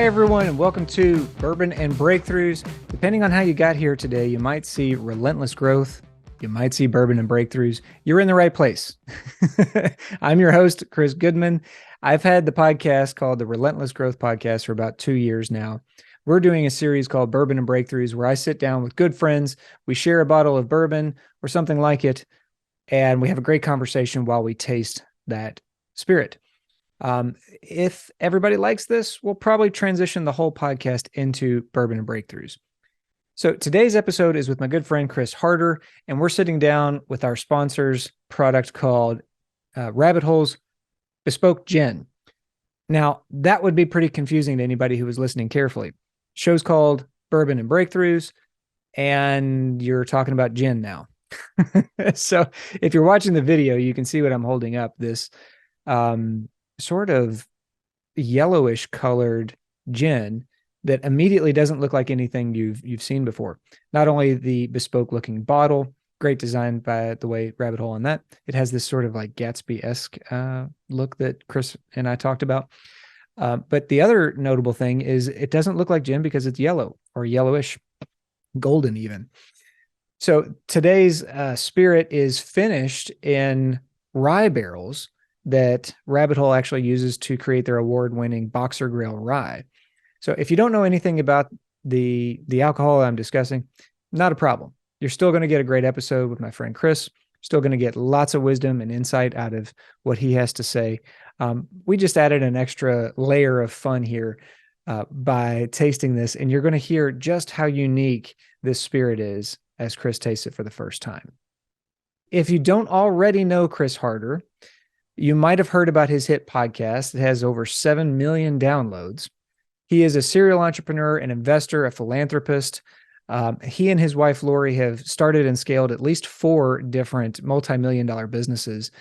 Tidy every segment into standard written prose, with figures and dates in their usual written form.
Hi, everyone, and welcome to Bourbon and Breakthroughs. Depending on how you got here today, you might see relentless growth. You might see bourbon and breakthroughs. You're in the right place. I'm your host, Chris Goodman. I've had the podcast called the Relentless Growth Podcast for about 2 years now. We're doing a series called Bourbon and Breakthroughs where I sit down with good friends. We share a bottle of bourbon or something like it, and we have a great conversation while we taste that spirit. If everybody likes this, we'll probably transition the whole podcast into Bourbon and Breakthroughs. So today's episode is with my good friend Chris Harder, and we're sitting down with our sponsor's product called Rabbit Hole's Bespoke Gin. Now, that would be pretty confusing to anybody who was listening carefully. Show's called Bourbon and Breakthroughs, and you're talking about gin now. So if you're watching the video, you can see what I'm holding up, this sort of yellowish colored gin that immediately doesn't look like anything you've seen before. Not only the bespoke looking bottle, great design by the way Rabbit Hole on that. It has this sort of like Gatsby-esque look that Chris and I talked about. But the other notable thing is it doesn't look like gin because it's yellow or yellowish, golden even. So today's spirit is finished in rye barrels that Rabbit Hole actually uses to create their award-winning Boxer Grill rye. So if you don't know anything about the alcohol I'm discussing, not a problem. You're still going to get a great episode with my friend Chris. Still going to get lots of wisdom and insight out of what he has to say. We just added an extra layer of fun here by tasting this, and you're going to hear just how unique this spirit is as Chris tastes it for the first time. If you don't already know Chris Harder, you might have heard about his hit podcast. It has over 7 million downloads. He is a serial entrepreneur, an investor, a philanthropist. He and his wife, Lori, have started and scaled at least 4 different multi-million-dollar businesses.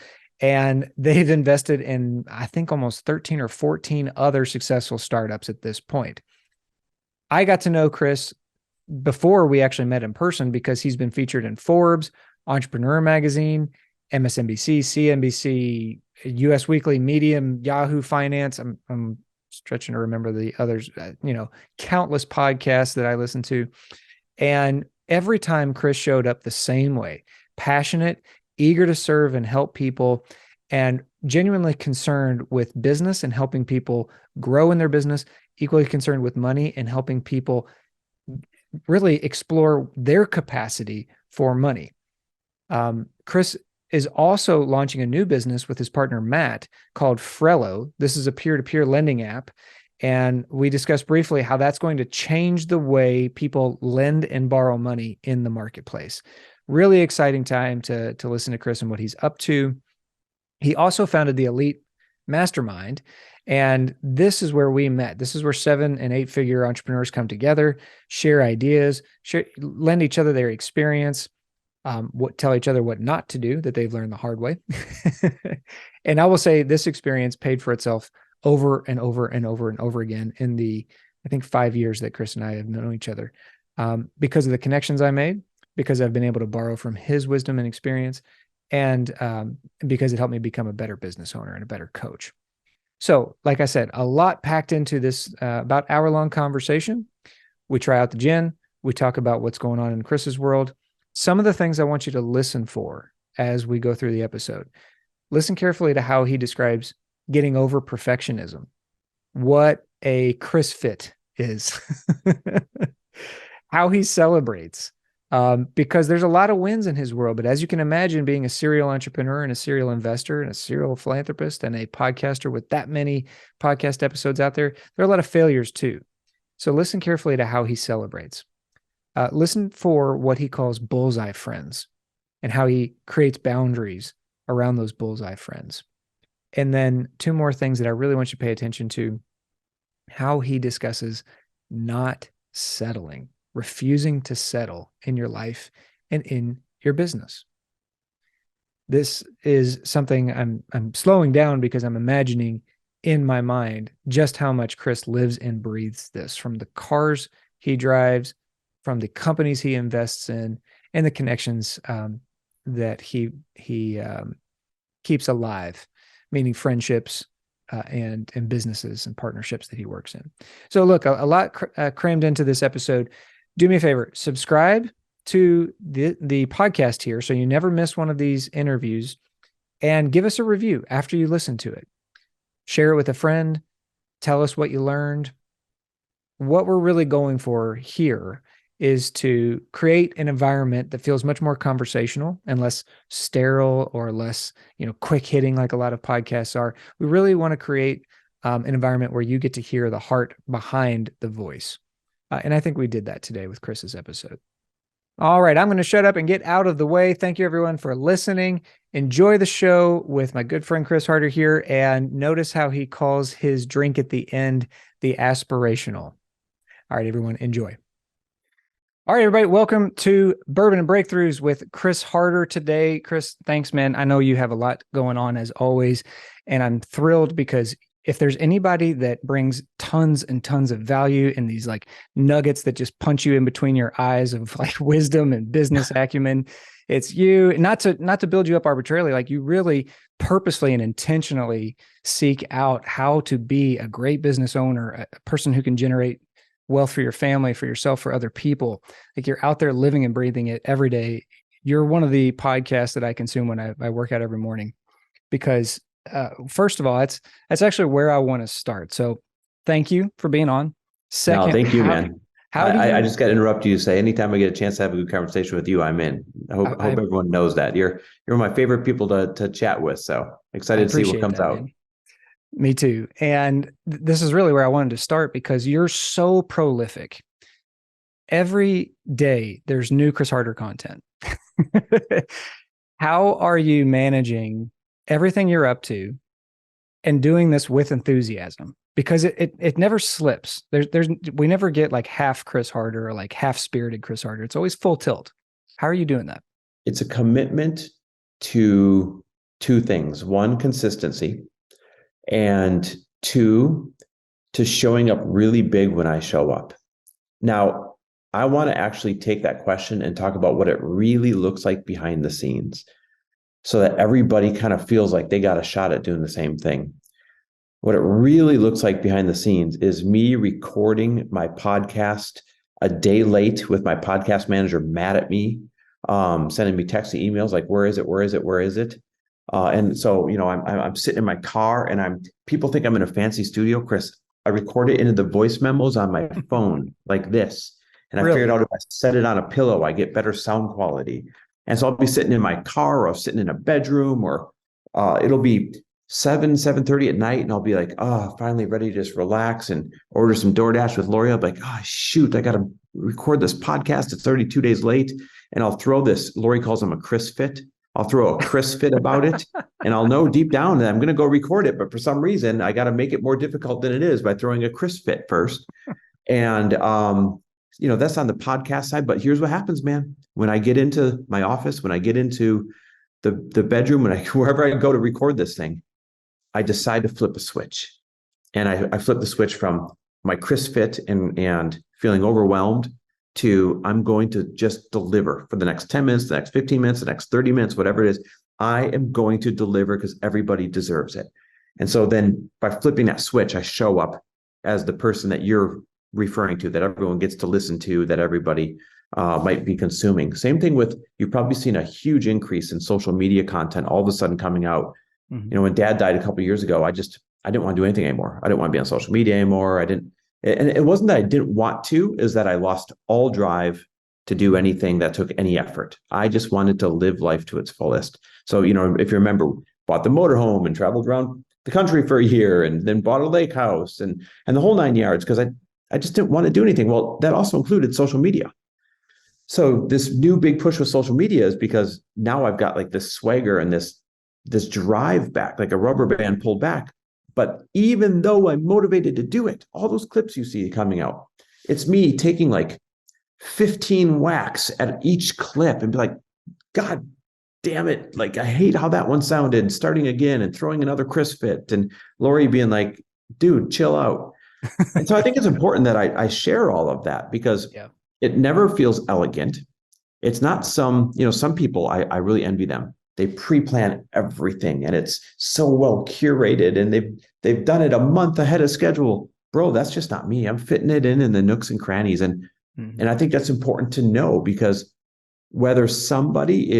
And they've invested in, I think, almost 13 or 14 other successful startups at this point. I got to know Chris before we actually met in person because he's been featured in Forbes, Entrepreneur Magazine, MSNBC, CNBC, US Weekly, Medium, Yahoo Finance. I'm stretching to remember the others, countless podcasts that I listen to. And every time Chris showed up the same way, passionate, eager to serve and help people, and genuinely concerned with business and helping people grow in their business, equally concerned with money and helping people really explore their capacity for money. Chris is also launching a new business with his partner, Matt, called Frello. This is a peer-to-peer lending app. And we discussed briefly how that's going to change the way people lend and borrow money in the marketplace. Really exciting time to listen to Chris and what he's up to. He also founded the Elite Mastermind. And this is where we met. This is where 7- and 8-figure entrepreneurs come together, share ideas, lend each other their experience, tell each other what not to do that they've learned the hard way. And I will say this experience paid for itself over and over and over and over again in the, I think, 5 years that Chris and I have known each other, because of the connections I made, because I've been able to borrow from his wisdom and experience, and because it helped me become a better business owner and a better coach. So, like I said, a lot packed into this about hour-long conversation. We try out the gin. We talk about what's going on in Chris's world. Some of the things I want you to listen for as we go through the episode. Listen carefully to how he describes getting over perfectionism, what a Chris fit is, how he celebrates, because there's a lot of wins in his world. But as you can imagine, being a serial entrepreneur and a serial investor and a serial philanthropist and a podcaster with that many podcast episodes out there, there are a lot of failures too. So listen carefully to how he celebrates. Listen for what he calls bullseye friends and how he creates boundaries around those bullseye friends. And then 2 more things that I really want you to pay attention to: how he discusses not settling, refusing to settle in your life and in your business. This is something I'm slowing down because I'm imagining in my mind just how much Chris lives and breathes this, from the cars he drives, from the companies he invests in, and the connections that he keeps alive, meaning friendships, and businesses and partnerships that he works in. So look, a lot crammed into this episode. Do me a favor, subscribe to the podcast here so you never miss one of these interviews, and give us a review after you listen to it. Share it with a friend. Tell us what you learned. What we're really going for here is to create an environment that feels much more conversational and less sterile or less, quick hitting like a lot of podcasts are. We really want to create an environment where you get to hear the heart behind the voice. And I think we did that today with Chris's episode. All right, I'm going to shut up and get out of the way. Thank you, everyone, for listening. Enjoy the show with my good friend Chris Harder here. And notice how he calls his drink at the end the Aspirational. All right, everyone, enjoy. All right, everybody, welcome to Bourbon and Breakthroughs with Chris Harder today. Chris, thanks, man. I know you have a lot going on as always, and I'm thrilled because if there's anybody that brings tons and tons of value in these like nuggets that just punch you in between your eyes of like wisdom and business acumen, it's you. Not to build you up arbitrarily, like you really purposely and intentionally seek out how to be a great business owner, a person who can generate wealth for your family, for yourself, for other people. Like you're out there living and breathing it every day. You're one of the podcasts that I consume when I work out every morning, because first of all, that's actually where I want to start. So thank you for being on. Second, no, thank you, man. I just got to interrupt you to say, anytime I get a chance to have a good conversation with you, I'm in. I hope everyone knows that. You're one of my favorite people to chat with. So excited to see what comes out. Man. Me too. And this is really where I wanted to start, because you're so prolific. Every day there's new Chris Harder content. How are you managing everything you're up to and doing this with enthusiasm? Because it never slips. We never get like half Chris Harder or like half spirited Chris Harder. It's always full tilt. How are you doing that? It's a commitment to two things. One, consistency. And two, to showing up really big when I show up. Now, I want to actually take that question and talk about what it really looks like behind the scenes, so that everybody kind of feels like they got a shot at doing the same thing. What it really looks like behind the scenes is me recording my podcast a day late with my podcast manager mad at me, sending me texts and emails like, where is it? Where is it? Where is it? And so, I'm sitting in my car and people think I'm in a fancy studio. Chris, I record it into the voice memos on my phone like this. And I figured out if I set it on a pillow, I get better sound quality. And so I'll be sitting in my car, or I'll sitting in a bedroom, or it'll be 7:30 at night. And I'll be like, finally ready to just relax and order some DoorDash with Lori. I'll be like, shoot, I got to record this podcast. It's 32 days late. And I'll throw this, Lori calls them a Chris fit. I'll throw a Chris fit about it, and I'll know deep down that I'm going to go record it. But for some reason, I got to make it more difficult than it is by throwing a Chris fit first. And, that's on the podcast side. But here's what happens, man. When I get into my office, when I get into the bedroom, wherever I go to record this thing, I decide to flip a switch. And I flip the switch from my Chris fit and feeling overwhelmed to I'm going to just deliver for the next 10 minutes, the next 15 minutes, the next 30 minutes, whatever it is. I am going to deliver because everybody deserves it. And so then by flipping that switch, I show up as the person that you're referring to, that everyone gets to listen to, that everybody might be consuming. Same thing with, you've probably seen a huge increase in social media content all of a sudden coming out. Mm-hmm. When Dad died a couple of years ago, I didn't want to do anything anymore. I didn't want to be on social media anymore. And it wasn't that I didn't want to, is that I lost all drive to do anything that took any effort. I just wanted to live life to its fullest. So, if you remember, bought the motorhome and traveled around the country for a year, and then bought a lake house and the whole 9 yards, because I just didn't want to do anything. Well, that also included social media. So this new big push with social media is because now I've got like this swagger and this drive back, like a rubber band pulled back. But even though I'm motivated to do it, all those clips you see coming out, it's me taking like 15 whacks at each clip and be like, God damn it. Like, I hate how that one sounded, starting again and throwing another Chris fit, and Lori being like, dude, chill out. And so I think it's important that I share all of that, because it never feels elegant. It's not some people, I really envy them. they pre-plan everything and it's so well curated and they've done it a month ahead of schedule. Bro, that's just not me. I'm fitting it in the nooks and crannies. And I think that's important to know, because whether somebody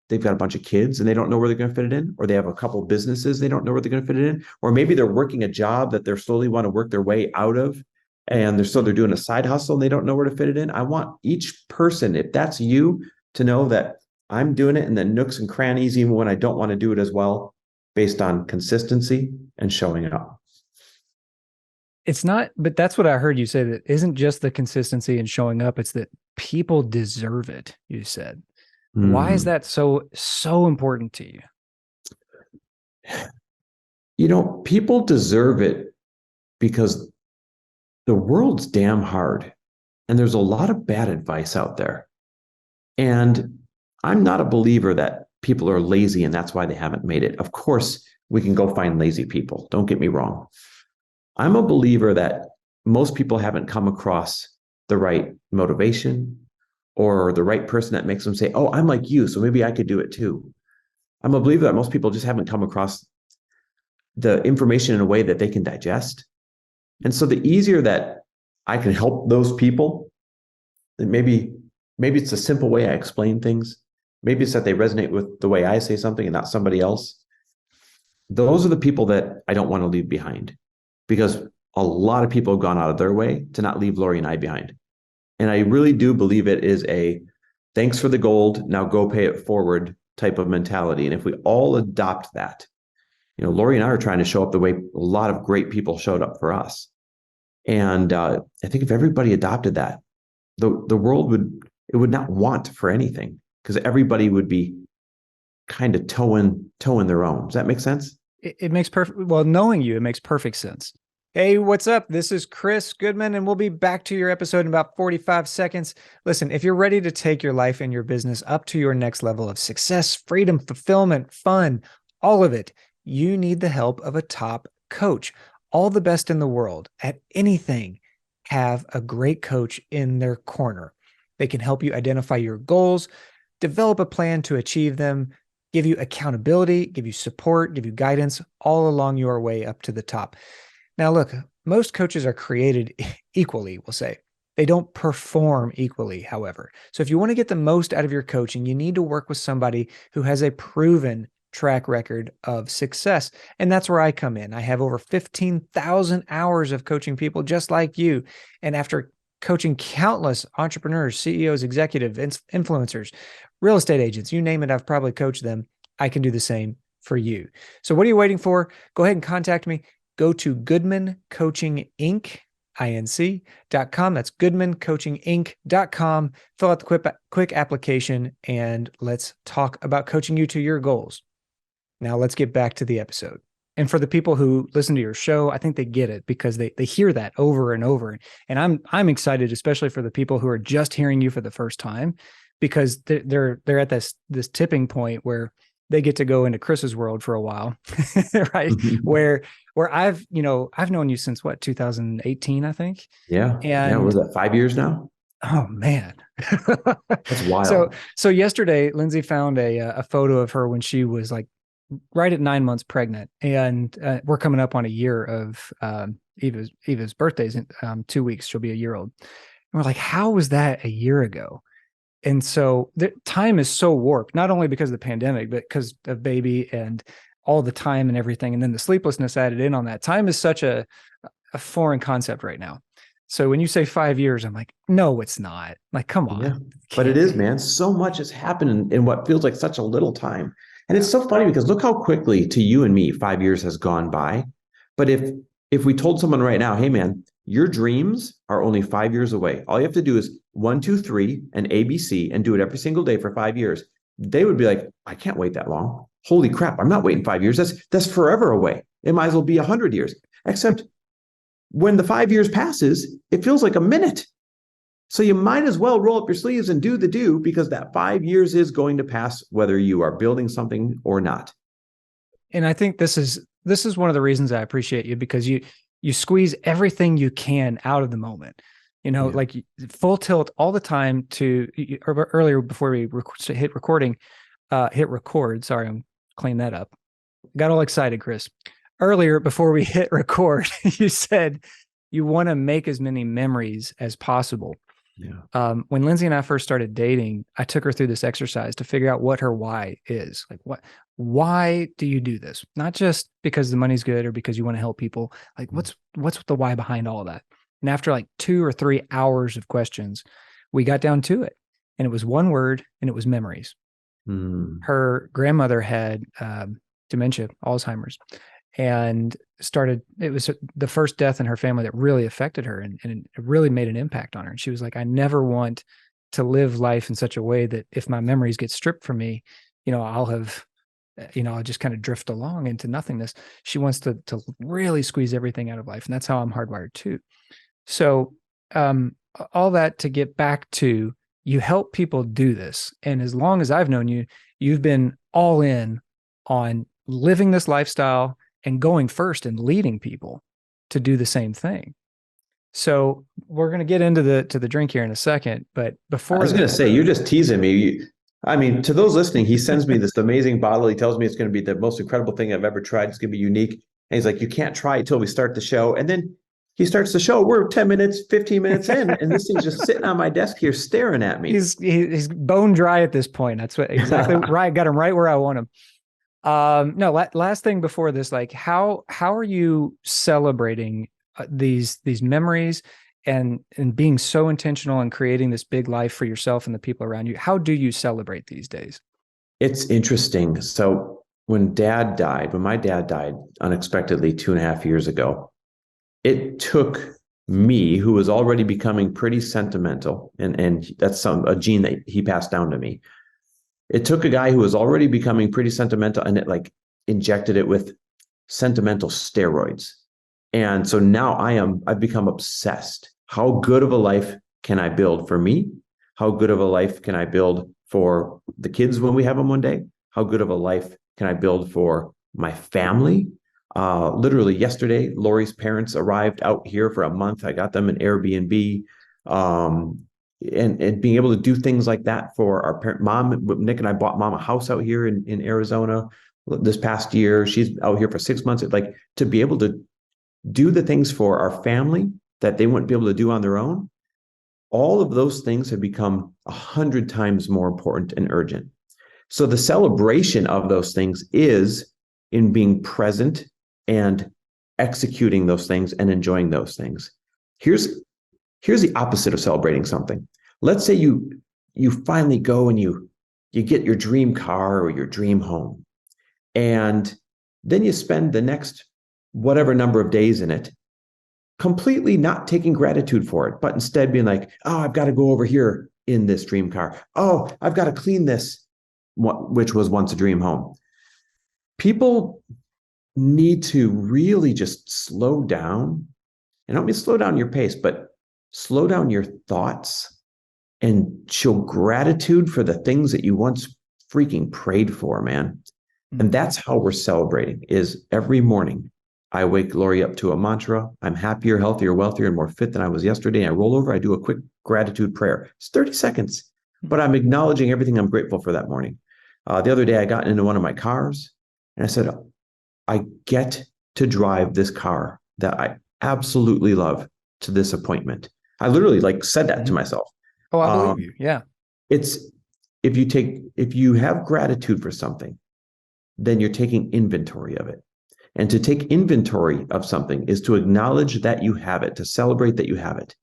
they've got a bunch of kids and they don't know where they're going to fit it in, or they have a couple of businesses, they don't know where they're going to fit it in, or maybe they're working a job that they're slowly want to work their way out of, and they're doing a side hustle and they don't know where to fit it in. I want each person, if that's you, to know that I'm doing it in the nooks and crannies, even when I don't want to do it as well, based on consistency and showing up. It's not, but that's what I heard you say, that isn't just the consistency and showing up. It's that people deserve it, you said. Why is that so important to you? People deserve it because the world's damn hard and there's a lot of bad advice out there. And I'm not a believer that people are lazy and that's why they haven't made it. Of course, we can go find lazy people. Don't get me wrong. I'm a believer that most people haven't come across the right motivation or the right person that makes them say, oh, I'm like you, so maybe I could do it too. I'm a believer that most people just haven't come across the information in a way that they can digest. And so the easier that I can help those people, maybe it's a simple way I explain things. Maybe it's that they resonate with the way I say something and not somebody else. Those are the people that I don't want to leave behind, because a lot of people have gone out of their way to not leave Lori and I behind. And I really do believe it is a thanks for the gold, now go pay it forward type of mentality. And if we all adopt that, Lori and I are trying to show up the way a lot of great people showed up for us. And I think if everybody adopted that, the world would not want for anything, because everybody would be kind of towing their own. Does that make sense? It makes perfect. Well, knowing you, it makes perfect sense. Hey, what's up? This is Chris Goodman, and we'll be back to your episode in about 45 seconds. Listen, if you're ready to take your life and your business up to your next level of success, freedom, fulfillment, fun, all of it, you need the help of a top coach. All the best in the world at anything have a great coach in their corner. They can help you identify your goals, develop a plan to achieve them, give you accountability, give you support, give you guidance all along your way up to the top. Now, look, most coaches are created equally, we'll say. They don't perform equally, however. So if you want to get the most out of your coaching, you need to work with somebody who has a proven track record of success. And that's where I come in. I have over 15,000 hours of coaching people just like you. And after coaching countless entrepreneurs, CEOs, executives, influencers, real estate agents, you name it, I've probably coached them. I can do the same for you. So what are you waiting for? Go ahead and contact me. Go to goodmancoachinginc.com. That's goodmancoachinginc.com. Fill out the quick application and let's talk about coaching you to your goals. Now let's get back to the episode. And for the people who listen to your show, I think they get it because they hear that over and over. And I'm excited, especially for the people who are just hearing you for the first time, because they're at this tipping point where they get to go into Chris's world for a while, right? Where I've known you since what, 2018, I think. Yeah. And was that 5 years now? Oh man. That's wild. So yesterday, Lindsay found a photo of her when she was like right at 9 months pregnant. And we're coming up on a year of Eva's birthday's in 2 weeks. She'll be a year old. And we're like, how was that a year ago? And so the time is so warped, not only because of the pandemic, but because of baby and all the time and everything. And then the sleeplessness added in on that. Time is such a foreign concept right now. So when you say 5 years, I'm like, no, it's not. Like, come on. Yeah, but it is, man. So much has happened in what feels like such a little time. And it's so funny because look how quickly to you and me 5 years has gone by. But if we told someone right now, hey, man, your dreams are only 5 years away. All you have to do is 1, 2, 3 and ABC and do it every single day for 5 years. They would be like, I can't wait that long. Holy crap. I'm not waiting 5 years. That's forever away. It might as well be 100 years, except when the 5 years passes, it feels like a minute. So you might as well roll up your sleeves and do the do, because that 5 years is going to pass whether you are building something or not. And I think this is one of the reasons I appreciate you, because you squeeze everything you can out of the moment, like full tilt all the time. Earlier before we hit recording, hit record. Sorry, I'm clean that up. Got all excited, Chris. Earlier, before we hit record, you said you want to make as many memories as possible. Yeah. When Lindsay and I first started dating, I took her through this exercise to figure out what her why is. Like, why do you do this? Not just because the money's good or because you want to help people. Like, what's the why behind all of that? And after like 2 or 3 hours of questions, we got down to it. And it was one word, and it was memories. Her grandmother had dementia, Alzheimer's, and it was the first death in her family that really affected her, and it really made an impact on her. And she was like, I never want to live life in such a way that if my memories get stripped from me, I'll just kind of drift along into nothingness. She wants to really squeeze everything out of life. And that's how I'm hardwired too. So all that to get back to, you help people do this. And as long as I've known you, you've been all in on living this lifestyle and going first and leading people to do the same thing. So we're going to get into the drink here in a second, but before I was going to say, you're just teasing me. I mean, to those listening, he sends me this amazing bottle. He tells me it's going to be the most incredible thing I've ever tried. It's going to be unique. And he's like, you can't try it till we start the show. And then he starts the show. We're 10 minutes, 15 minutes in, and this thing's just sitting on my desk here staring at me. He's bone dry at this point. That's what exactly right. Got him right where I want him. No, last thing before this, like how are you celebrating these memories and being so intentional and creating this big life for yourself and the people around you? How do you celebrate these days? It's interesting. So when my dad died unexpectedly 2.5 years ago, it took me, who was already becoming pretty sentimental, and that's a gene that he passed down to me. It took a guy who was already becoming pretty sentimental, and it like injected it with sentimental steroids. And so now I've become obsessed. How good of a life can I build for me? How good of a life can I build for the kids when we have them one day? How good of a life can I build for my family? Literally yesterday, Lori's parents arrived out here for a month. I got them an Airbnb. And being able to do things like that for our parent mom. Nick and I bought mom a house out here in Arizona this past year. She's out here for 6 months. Like, to be able to do the things for our family that they wouldn't be able to do on their own. All of those things have become 100 times more important and urgent. So the celebration of those things is in being present and executing those things and enjoying those things. Here's the opposite of celebrating something. Let's say you finally go and you get your dream car or your dream home. And then you spend the next whatever number of days in it completely not taking gratitude for it, but instead being like, oh, I've got to go over here in this dream car. Oh, I've got to clean this, which was once a dream home. People need to really just slow down. And I don't mean slow down your pace, but slow down your thoughts and show gratitude for the things that you once freaking prayed for, man. And that's how we're celebrating, is every morning I wake Lori up to a mantra. I'm happier, healthier, wealthier, and more fit than I was yesterday. I roll over, I do a quick gratitude prayer. It's 30 seconds, but I'm acknowledging everything I'm grateful for that morning. The other day I got into one of my cars and I said, I get to drive this car that I absolutely love to this appointment. I literally said that to myself. Oh, I believe you. Yeah. It's if you have gratitude for something, then you're taking inventory of it. And to take inventory of something is to acknowledge that you have it, to celebrate that you have it.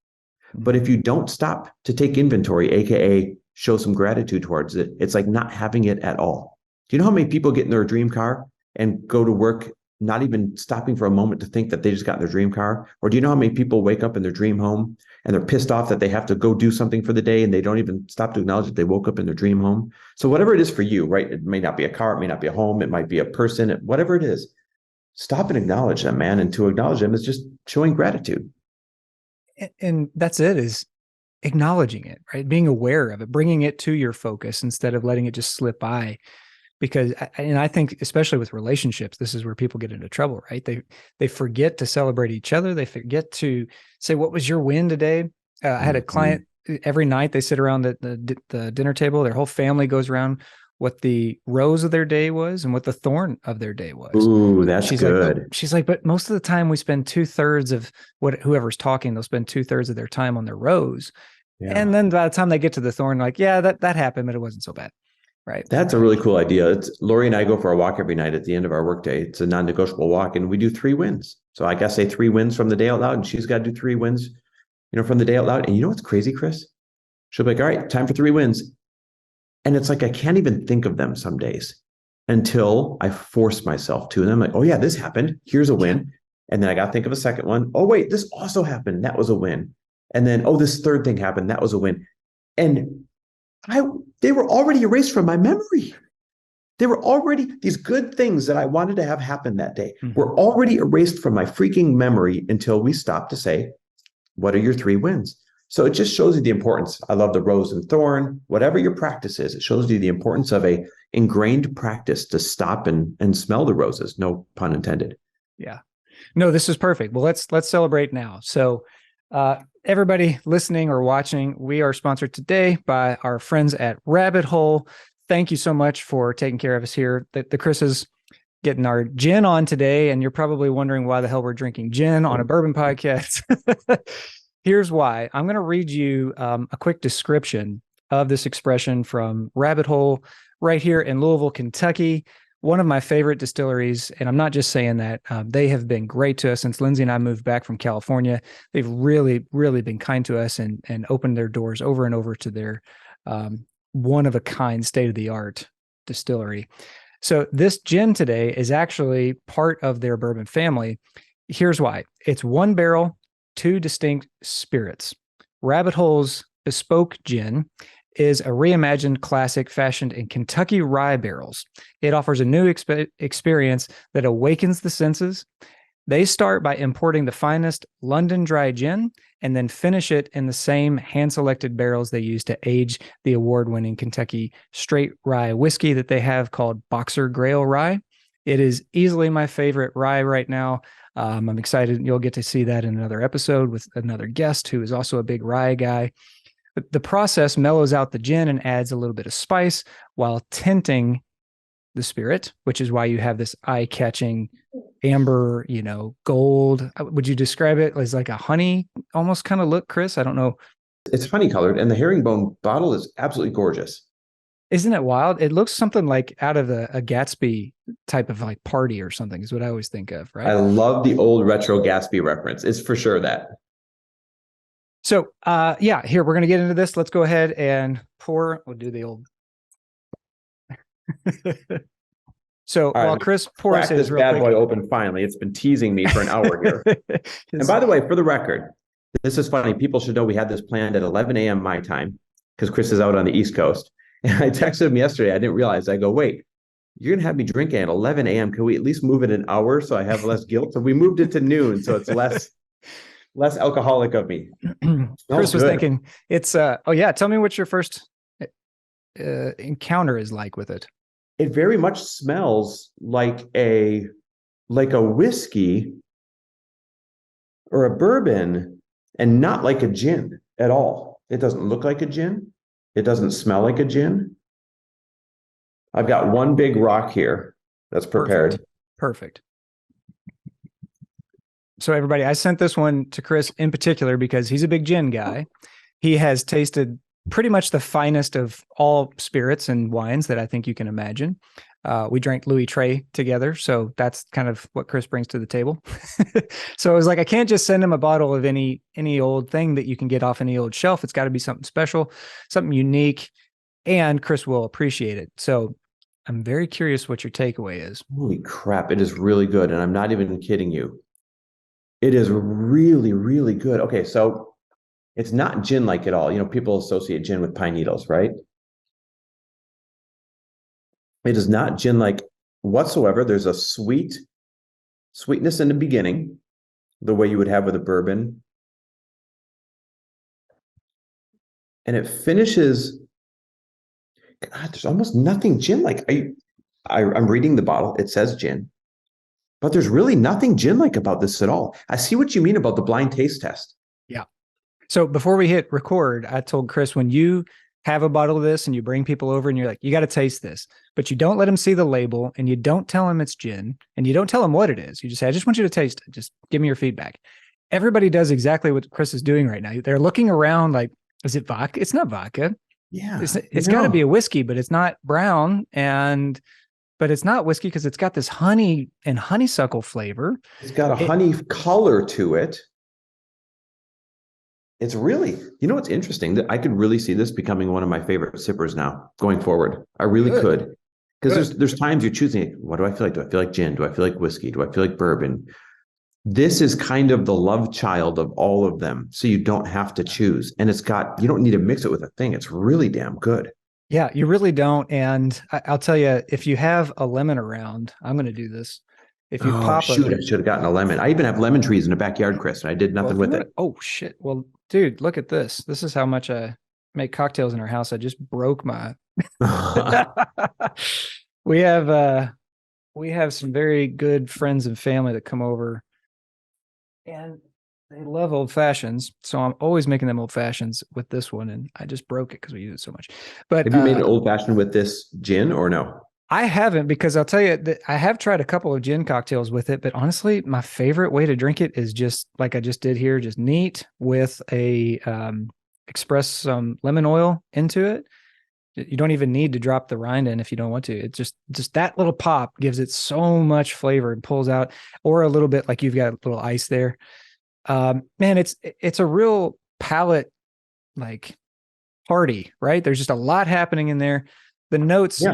But if you don't stop to take inventory, AKA show some gratitude towards it, it's like not having it at all. Do you know how many people get in their dream car and go to work, not even stopping for a moment to think that they just got in their dream car? Or do you know how many people wake up in their dream home and they're pissed off that they have to go do something for the day and they don't even stop to acknowledge that they woke up in their dream home? So whatever it is for you, right? It may not be a car, it may not be a home, it might be a person, whatever it is, stop and acknowledge them, man. And to acknowledge them is just showing gratitude. And that's it, is acknowledging it, right? Being aware of it, bringing it to your focus instead of letting it just slip by. Because, and I think especially with relationships, this is where people get into trouble, right? They forget to celebrate each other. They forget to say, what was your win today? I had a client, every night they sit around the dinner table, their whole family goes around. what the rose of their day was and what the thorn of their day was. Ooh, that's She's good. like, but most of the time we spend 2/3 of what whoever's talking, they'll spend 2/3 of their time on their rose. Yeah. And then by the time they get to the thorn, like, yeah, that happened, but it wasn't so bad. Right. That's a really cool idea. Lori and I go for a walk every night at the end of our workday. It's a non-negotiable walk, and we do 3 wins. So I guess say 3 wins from the day out loud, and she's got to do 3 wins, from the day out loud. And you know what's crazy, Chris? She'll be like, all right, time for 3 wins. And it's like, I can't even think of them some days until I force myself to. And I'm like, oh yeah, this happened. Here's a win. And then I got to think of a second one. Oh wait, this also happened. That was a win. And then, oh, this third thing happened. That was a win. And they were already erased from my memory. They were already, these good things that I wanted to have happen that day were already erased from my freaking memory until we stopped to say, what are your 3 wins? So it just shows you the importance. I love the rose and thorn, whatever your practice is, it shows you the importance of a ingrained practice to stop and smell the roses. No pun intended. Yeah. No, this is perfect. Well, let's celebrate now. So everybody listening or watching, we are sponsored today by our friends at Rabbit Hole. Thank you so much for taking care of us here. The Chris is getting our gin on today, and you're probably wondering why the hell we're drinking gin on a bourbon podcast. Here's why. I'm going to read you a quick description of this expression from Rabbit Hole right here in Louisville, Kentucky. One of my favorite distilleries, and I'm not just saying that. They have been great to us since Lindsay and I moved back from California. They've really, really been kind to us and opened their doors over and over to their one-of-a-kind, state-of-the-art distillery. So this gin today is actually part of their bourbon family. Here's why. It's 1 barrel, 2 distinct spirits. Rabbit Hole's bespoke gin is a reimagined classic fashioned in Kentucky rye barrels. It offers a new experience that awakens the senses. They start by importing the finest London dry gin and then finish it in the same hand-selected barrels they use to age the award-winning Kentucky straight rye whiskey that they have called Boxer Grail Rye. It is easily my favorite rye right now. I'm excited. You'll get to see that in another episode with another guest who is also a big rye guy. The process mellows out the gin and adds a little bit of spice while tinting the spirit, which is why you have this eye-catching amber, gold. Would you describe it as like a honey almost kind of look, Chris? I don't know. It's honey colored, and the herringbone bottle is absolutely gorgeous. Isn't it wild? It looks something like out of a Gatsby type of like party or something is what I always think of, right? I love the old retro Gatsby reference. It's for sure that. So, here, we're going to get into this. Let's go ahead and pour. We'll do the old. So right, while Chris pours this bad boy open finally. It's been teasing me for an hour here. And by the way, for the record, this is funny. People should know we had this planned at 11 a.m. my time because Chris is out on the East Coast. And I texted him yesterday. I didn't realize. I go, wait, you're going to have me drinking at 11 a.m. Can we at least move it an hour so I have less guilt? So we moved it to noon. So it's less alcoholic of me. Chris was thinking it's, tell me what your first encounter is like with it. It very much smells like a whiskey or a bourbon and not like a gin at all. It doesn't look like a gin. It doesn't smell like a gin. I've got one big rock here that's prepared. Perfect. So everybody, I sent this one to Chris in particular because he's a big gin guy. He has tasted pretty much the finest of all spirits and wines that I think you can imagine. We drank Louis Trey together, so that's kind of what Chris brings to the table. So I was like, I can't just send him a bottle of any old thing that you can get off any old shelf. It's got to be something special, something unique, and Chris will appreciate it. So I'm very curious what your takeaway is. Holy crap, it is really good, and I'm not even kidding you. It is really, really good. Okay, so it's not gin-like at all. People associate gin with pine needles, right? It is not gin-like whatsoever. There's a sweetness in the beginning, the way you would have with a bourbon. And it finishes, God, there's almost nothing gin-like. I'm reading the bottle. It says gin. But there's really nothing gin-like about this at all. I see what you mean about the blind taste test. Yeah. So before we hit record, I told Chris, when you have a bottle of this and you bring people over and you're like, you got to taste this, but you don't let them see the label and you don't tell them it's gin and you don't tell them what it is. You just say, I just want you to taste it. Just give me your feedback. Everybody does exactly what Chris is doing right now. They're looking around like, is it vodka? It's not vodka. Yeah. It's got to be a whiskey, but it's not brown. But it's not whiskey because it's got this honey and honeysuckle flavor. It's got a honey color to it. It's really, what's interesting, that I could really see this becoming one of my favorite sippers now going forward. I really could. Because there's times you're choosing, what do I feel like? Do I feel like gin? Do I feel like whiskey? Do I feel like bourbon? This is kind of the love child of all of them. So you don't have to choose. And you don't need to mix it with a thing. It's really damn good. Yeah, you really don't. And I'll tell you, if you have a lemon around, I'm going to do this. If you I should have gotten a lemon. I even have lemon trees in the backyard, Chris, and I did nothing with it. Oh, shit. Well, dude, look at this. This is how much I make cocktails in our house. I just broke my. We have some very good friends and family that come over, and they love old fashions. So I'm always making them old fashions with this one, and I just broke it because we use it so much. But have you made an old fashioned with this gin or no? I haven't, because I'll tell you that I have tried a couple of gin cocktails with it, but honestly, my favorite way to drink it is just like I just did here, just neat with express some lemon oil into it. You don't even need to drop the rind in if you don't want to. It just that little pop gives it so much flavor and pulls out, or a little bit like you've got a little ice there. Man, it's a real palate like party, right? There's just a lot happening in there. The notes,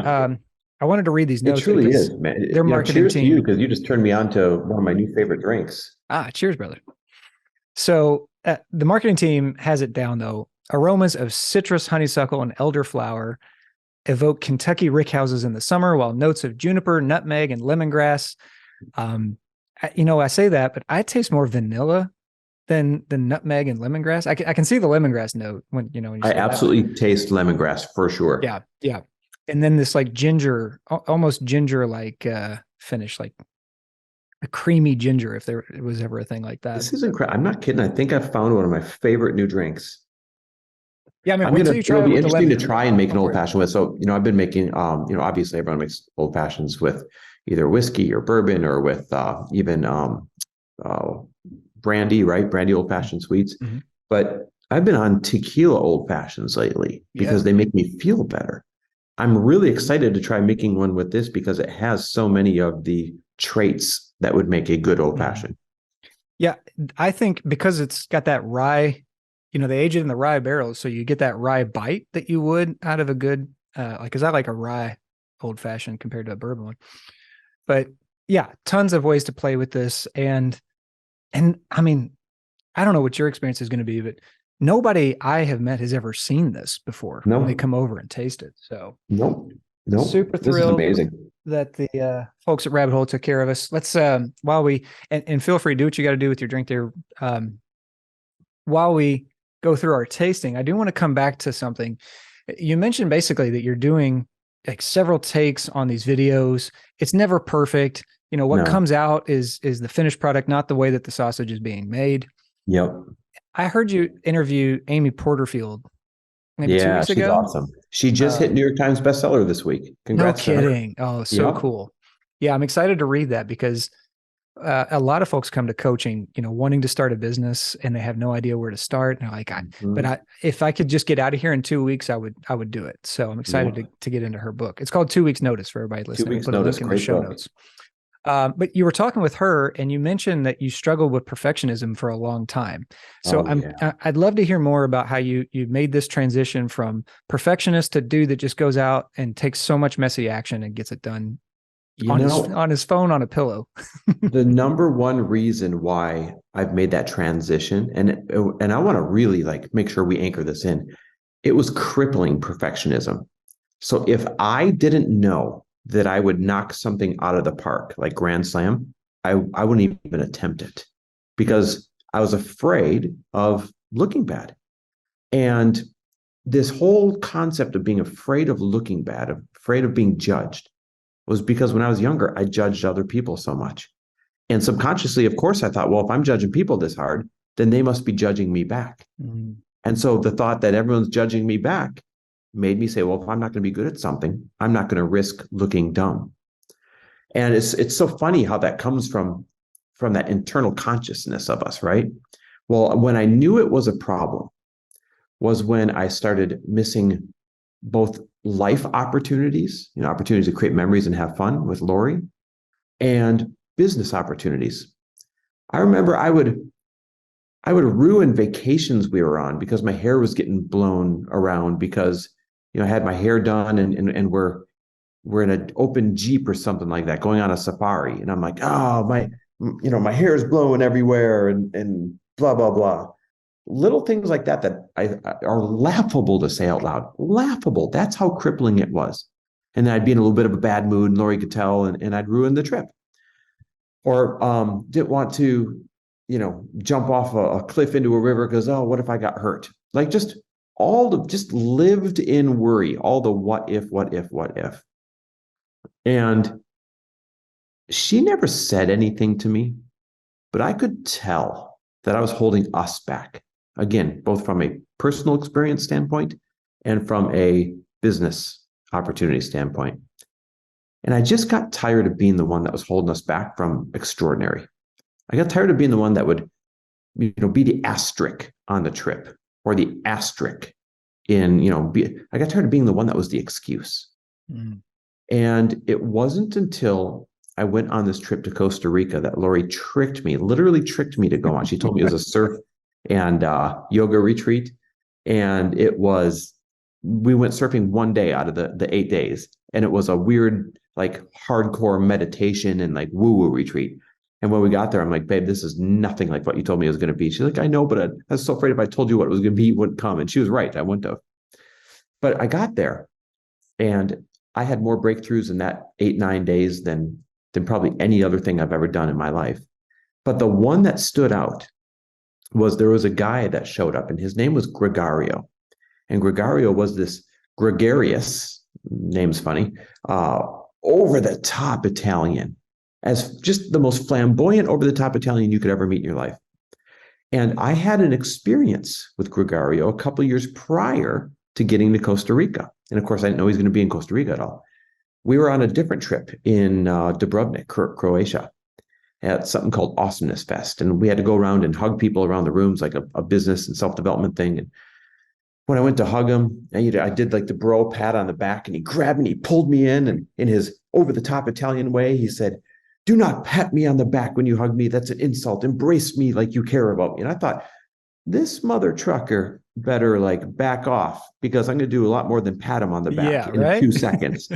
I wanted to read these notes. It truly is, man. Their marketing team. To you, because you just turned me on to one of my new favorite drinks. Cheers, brother. So the marketing team has it down, though. Aromas of citrus, honeysuckle, and elderflower evoke Kentucky rickhouses in the summer, while notes of juniper, nutmeg, and lemongrass. I say that, but I taste more vanilla than nutmeg and lemongrass. I can see the lemongrass note when you. I absolutely taste lemongrass for sure. Yeah. And then this like ginger, almost ginger like finish, like a creamy ginger, if there was ever a thing like that. This is incredible. I'm not kidding. I think I've found one of my favorite new drinks. Yeah, I mean, it'll be interesting to try and make an old fashioned with. So, I've been making, obviously everyone makes old fashions with either whiskey or bourbon or with even brandy, right? Brandy old fashioned sweets. Mm-hmm. But I've been on tequila old fashions lately because they make me feel better. I'm really excited to try making one with this because it has so many of the traits that would make a good old fashioned. Yeah, I think because it's got that rye, they age it in the rye barrels, so you get that rye bite that you would out of a good, because I like a rye old fashioned compared to a bourbon one. But yeah, tons of ways to play with this, and I mean, I don't know what your experience is going to be, but nobody I have met has ever seen this before when they come over and taste it. So nope. Super thrilled this is amazing that the folks at Rabbit Hole took care of us. Let's while we and feel free to do what you got to do with your drink there. While we go through our tasting, I do want to come back to something. You mentioned basically that you're doing like several takes on these videos. It's never perfect. What comes out is the finished product, not the way that the sausage is being made. Yep. I heard you interview Amy Porterfield maybe 2 weeks ago. She's awesome. She just hit New York Times bestseller this week. Congrats. No kidding. Oh, so cool. Yeah, I'm excited to read that because a lot of folks come to coaching, wanting to start a business and they have no idea where to start. And they're like, if I could just get out of here in 2 weeks, I would do it. So I'm excited to get into her book. It's called 2 Weeks Notice for everybody listening. 2 Weeks We'll put Notice. A link in the show notes. But you were talking with her and you mentioned that you struggled with perfectionism for a long time. So I'd love to hear more about how you made this transition from perfectionist to dude that just goes out and takes so much messy action and gets it done on his phone on a pillow. The number one reason why I've made that transition, and I want to really make sure we anchor this in, it was crippling perfectionism. So if I didn't know that I would knock something out of the park, like Grand Slam, I wouldn't even attempt it because I was afraid of looking bad. And this whole concept of being afraid of looking bad, afraid of being judged, was because when I was younger, I judged other people so much. And subconsciously, of course, I thought, well, if I'm judging people this hard, then they must be judging me back. Mm-hmm. And so the thought that everyone's judging me back made me say, well, if I'm not going to be good at something, I'm not going to risk looking dumb. And it's so funny how that comes from that internal consciousness of us, right? Well, when I knew it was a problem was when I started missing both life opportunities, opportunities to create memories and have fun with Lori, and business opportunities. I remember I would ruin vacations we were on because my hair was getting blown around because I had my hair done and we're in an open Jeep or something like that going on a safari. And I'm like, oh, my hair is blowing everywhere and blah, blah, blah. Little things like that are laughable to say out loud. Laughable. That's how crippling it was. And then I'd be in a little bit of a bad mood and Lori could tell and I'd ruin the trip. Or didn't want to, jump off a cliff into a river because, oh, what if I got hurt? Like just lived in worry, all the what if, what if, what if. And she never said anything to me, but I could tell that I was holding us back. Again, both from a personal experience standpoint and from a business opportunity standpoint. And I just got tired of being the one that was holding us back from extraordinary. I got tired of being the one that would, be the asterisk on the trip or the asterisk in, I got tired of being the one that was the excuse. Mm. And it wasn't until I went on this trip to Costa Rica that Lori literally tricked me to go on. She told me it was a surf and yoga retreat. And we went surfing one day out of the 8 days. And it was a weird, like hardcore meditation and like woo-woo retreat. And when we got there, I'm like, babe, this is nothing like what you told me it was going to be. She's like, I know, but I was so afraid if I told you what it was going to be, you wouldn't come. And she was right. I wouldn't have. But I got there and I had more breakthroughs in that 8-9 days than probably any other thing I've ever done in my life. But the one that stood out was there was a guy that showed up and his name was Gregario. And Gregario was this gregarious, name's funny, over the top Italian, as just the most flamboyant over the top Italian you could ever meet in your life. And I had an experience with Gregario a couple of years prior to getting to Costa Rica. And of course, I didn't know he was going to be in Costa Rica at all. We were on a different trip in Dubrovnik, Croatia, at something called Awesomeness Fest. And we had to go around and hug people around the rooms, like a business and self-development thing. And when I went to hug him, I did like the bro pat on the back and he grabbed me, he pulled me in and in his over-the-top Italian way, he said, do not pat me on the back when you hug me. That's an insult. Embrace me like you care about me. And I thought, this mother trucker better like back off because I'm going to do a lot more than pat him on the back in a few seconds.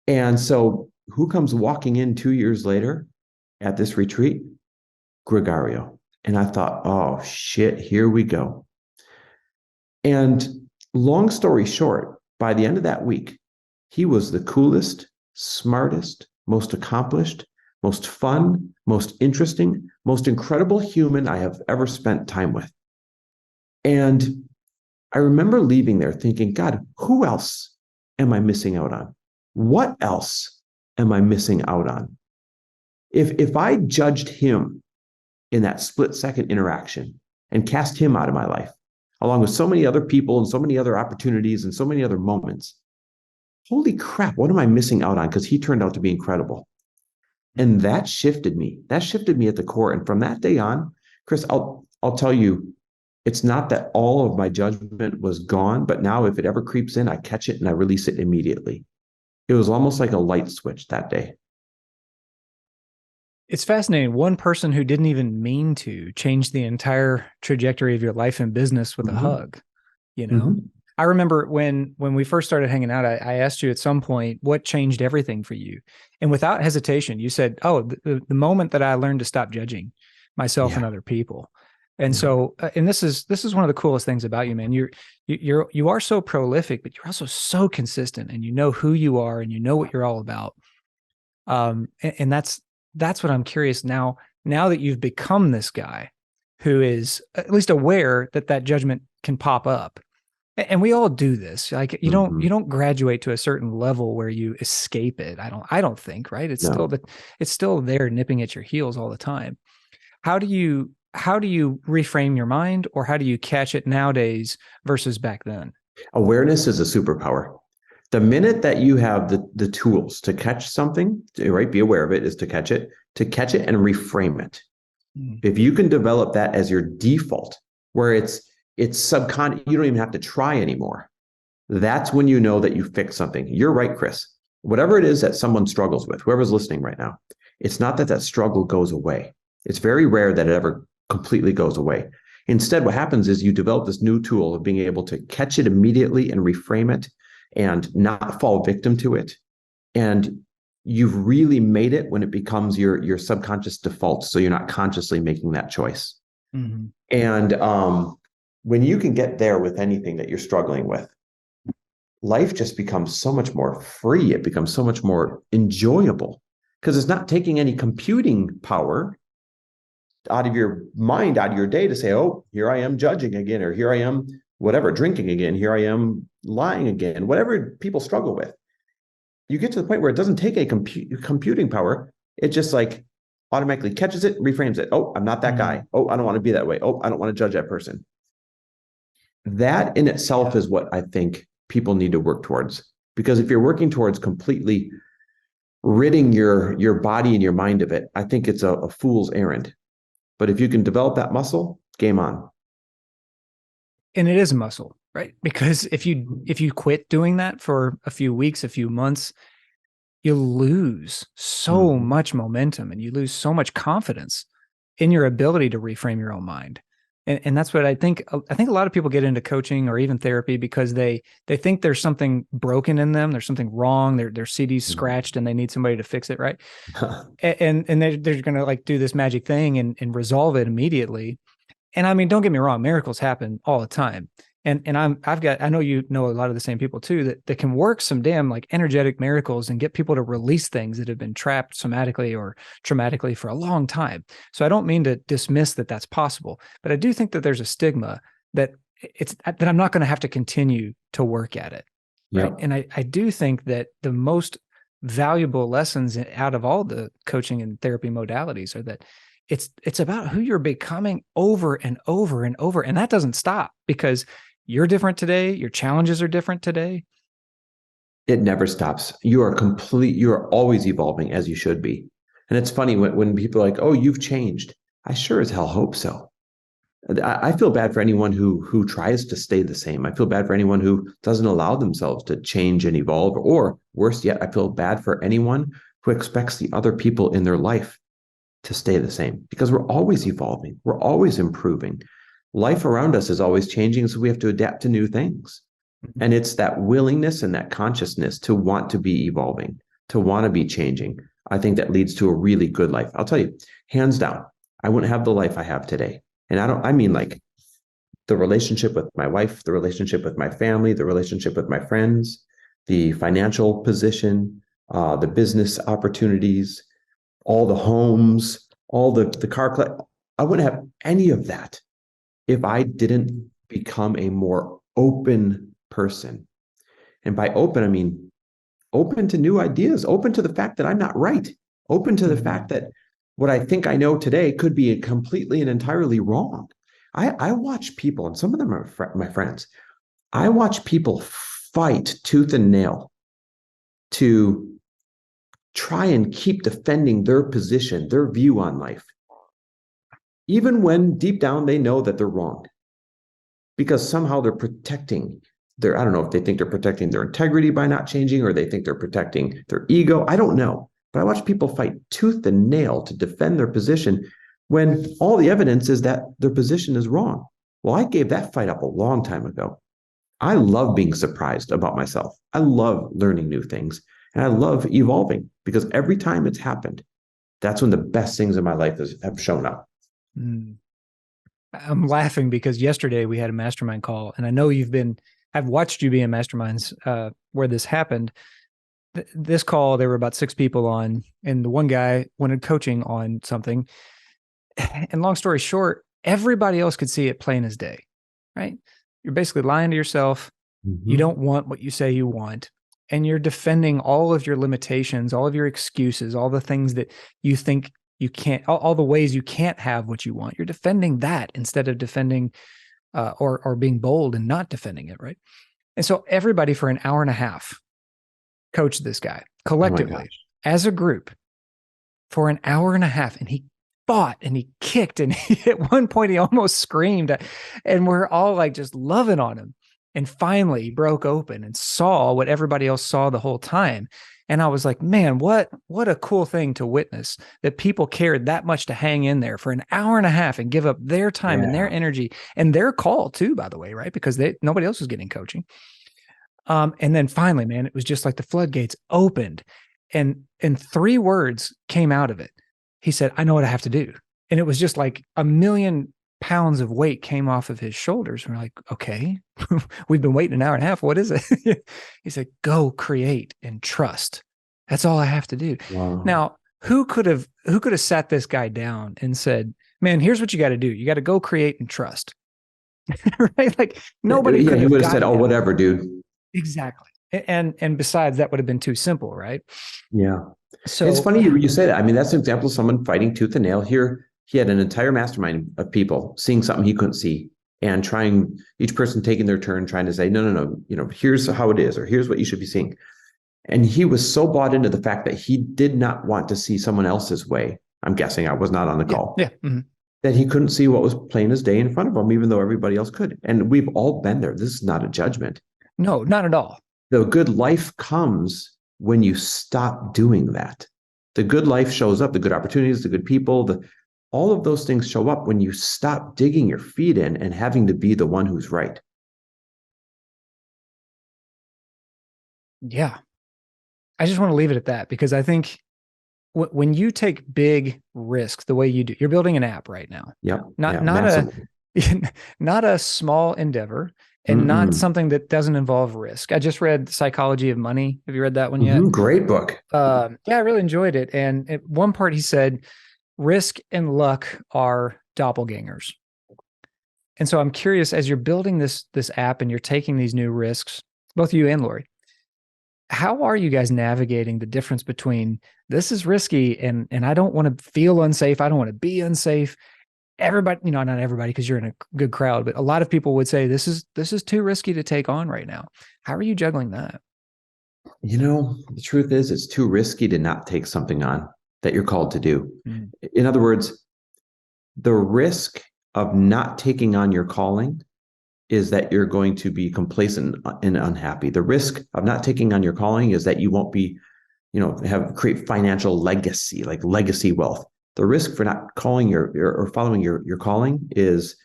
And so who comes walking in 2 years later at this retreat? Gregario. And I thought, oh shit, here we go. And long story short, by the end of that week, he was the coolest, smartest, most accomplished, most fun, most interesting, most incredible human I have ever spent time with. And I remember leaving there thinking, God, who else am I missing out on? What else am I missing out on? If I judged him in that split-second interaction and cast him out of my life, along with so many other people and so many other opportunities and so many other moments, holy crap, what am I missing out on? Because he turned out to be incredible. And that shifted me. That shifted me at the core. And from that day on, Chris, I'll tell you, it's not that all of my judgment was gone, but now if it ever creeps in, I catch it and I release it immediately. It was almost like a light switch that day. It's fascinating. One person who didn't even mean to change the entire trajectory of your life and business with a hug, I remember when we first started hanging out, I asked you at some point, what changed everything for you? And without hesitation, you said, oh, the moment that I learned to stop judging myself and other people. And so, and this is one of the coolest things about you, man. You are so prolific, but you're also so consistent and you know who you are and you know what you're all about. And that's what I'm curious now that you've become this guy who is at least aware that judgment can pop up. And we all do this. Like you don't graduate to a certain level where you escape it. I don't think, right? It's still there nipping at your heels all the time. How do you reframe your mind, or how do you catch it nowadays versus back then? Awareness is a superpower. The minute that you have the tools to catch something, right? Be aware of it, is to catch it and reframe it. Mm. If you can develop that as your default, where it's subconscious, you don't even have to try anymore. That's when you know that you fixed something. You're right, Chris. Whatever it is that someone struggles with, whoever's listening right now, it's not that that struggle goes away. It's very rare that it ever completely goes away. Instead, what happens is you develop this new tool of being able to catch it immediately and reframe it and not fall victim to it. And you've really made it when it becomes your subconscious default. So you're not consciously making that choice. Mm-hmm. And when you can get there with anything that you're struggling with, life just becomes so much more free. It becomes so much more enjoyable because it's not taking any computing power out of your mind, out of your day to say, oh, here I am judging again, or here I am, whatever, drinking again, here I am lying again, whatever people struggle with. You get to the point where it doesn't take a computing power. It just like automatically catches it, reframes it. Oh, I'm not that guy. Oh, I don't want to be that way. Oh, I don't want to judge that person. That in itself is what I think people need to work towards. Because if you're working towards completely ridding your body and your mind of it, I think it's a fool's errand. But if you can develop that muscle, game on. And it is a muscle, right? Because if you quit doing that for a few weeks, a few months, you lose so much momentum and you lose so much confidence in your ability to reframe your own mind. And that's what I think. I think a lot of people get into coaching or even therapy because they think there's something broken in them. There's something wrong. Their CD's scratched and they need somebody to fix it, right? and they're going to like do this magic thing and resolve it immediately. And I mean, don't get me wrong, miracles happen all the time. And I know you know a lot of the same people too that can work some damn like energetic miracles and get people to release things that have been trapped somatically or traumatically for a long time. So I don't mean to dismiss that that's possible, but I do think that there's a stigma that that I'm not going to have to continue to work at it. Right. Yep. And I do think that the most valuable lessons out of all the coaching and therapy modalities are that it's about who you're becoming over and over and over. And that doesn't stop because you're different today. Your challenges are different today. It never stops. You are always evolving as you should be. And it's funny when people are like, oh, you've changed. I sure as hell hope so. I feel bad for anyone who tries to stay the same. I feel bad for anyone who doesn't allow themselves to change and evolve. Or worse yet, I feel bad for anyone who expects the other people in their life to stay the same because we're always evolving. We're always improving. Life around us is always changing, so we have to adapt to new things. And it's that willingness and that consciousness to want to be evolving, to want to be changing. I think that leads to a really good life. I'll tell you, hands down, I wouldn't have the life I have today. And I mean like the relationship with my wife, the relationship with my family, the relationship with my friends, the financial position, the business opportunities, all the homes, all the car. I wouldn't have any of that if I didn't become a more open person. And by open, I mean open to new ideas, open to the fact that I'm not right, open to the fact that what I think I know today could be completely and entirely wrong. I watch people, and some of them are my friends, I watch people fight tooth and nail to try and keep defending their position, their view on life, even when deep down they know that they're wrong, because somehow they're protecting their, I don't know if they think they're protecting their integrity by not changing, or they think they're protecting their ego. I don't know. But I watch people fight tooth and nail to defend their position when all the evidence is that their position is wrong. Well, I gave that fight up a long time ago. I love being surprised about myself. I love learning new things. And I love evolving because every time it's happened, that's when the best things in my life have shown up. I'm laughing because yesterday we had a mastermind call, and I know I've watched you be in masterminds where this happened. This call, there were about 6 people on, and the one guy wanted coaching on something. And long story short, everybody else could see it plain as day, right? You're basically lying to yourself. You don't want what you say you want. And you're defending all of your limitations, all of your excuses, all the things that you think you can't, all the ways you can't have what you want. You're defending that instead of defending or being bold and not defending it, right? And so everybody for an hour and a half coached this guy Oh my collectively gosh. as a group for an hour and a half. And he fought and he kicked. And at one point, he almost screamed. And we're all like just loving on him. And finally, he broke open and saw what everybody else saw the whole time. And I was like, man, what a cool thing to witness, that people cared that much to hang in there for an hour and a half and give up their time and their energy and their call too, by the way, right? Because nobody else was getting coaching. And then finally, man, it was just like the floodgates opened, and 3 words came out of it. He said, I know what I have to do. And it was just like 1,000,000 pounds of weight came off of his shoulders. And we're like, okay, we've been waiting an hour and a half. What is it? He said, go create and trust. That's all I have to do. Wow. Now, who could have sat this guy down and said, man, here's what you got to do. You got to go create and trust. Right? Like nobody could he have would have said, oh, whatever, dude. Exactly. And besides, that would have been too simple, right? Yeah. So It's funny you say that. I mean, that's an example of someone fighting tooth and nail. Here, he had an entire mastermind of people seeing something he couldn't see and trying, each person taking their turn, trying to say, no, here's how it is, or here's what you should be seeing. And he was so bought into the fact that he did not want to see someone else's way. I'm guessing, I was not on the call. Yeah. Mm-hmm. That he couldn't see what was plain as day in front of him, even though everybody else could. And we've all been there. This is not a judgment. No, not at all. The good life comes when you stop doing that. The good life shows up, the good opportunities, the good people, all of those things show up when you stop digging your feet in and having to be the one who's right. Yeah. I just want to leave it at that, because I think when you take big risks the way you do, you're building an app right now. Yep. Not a small endeavor, and not something that doesn't involve risk. I just read Psychology of Money. Have you read that one yet? Great book. Yeah, I really enjoyed it. And at one part he said, risk and luck are doppelgangers. And so I'm curious, as you're building this app and you're taking these new risks, both you and Lori, how are you guys navigating the difference between this is risky and I don't want to feel unsafe, I don't want to be unsafe? Everybody, not everybody, because you're in a good crowd, but a lot of people would say this is too risky to take on right now. How are you juggling that? The truth is, it's too risky to not take something on that you're called to do. In other words, the risk of not taking on your calling is that you're going to be complacent and unhappy. The risk of not taking on your calling is that you won't be, create financial legacy, like legacy wealth. The risk for not calling or following your calling is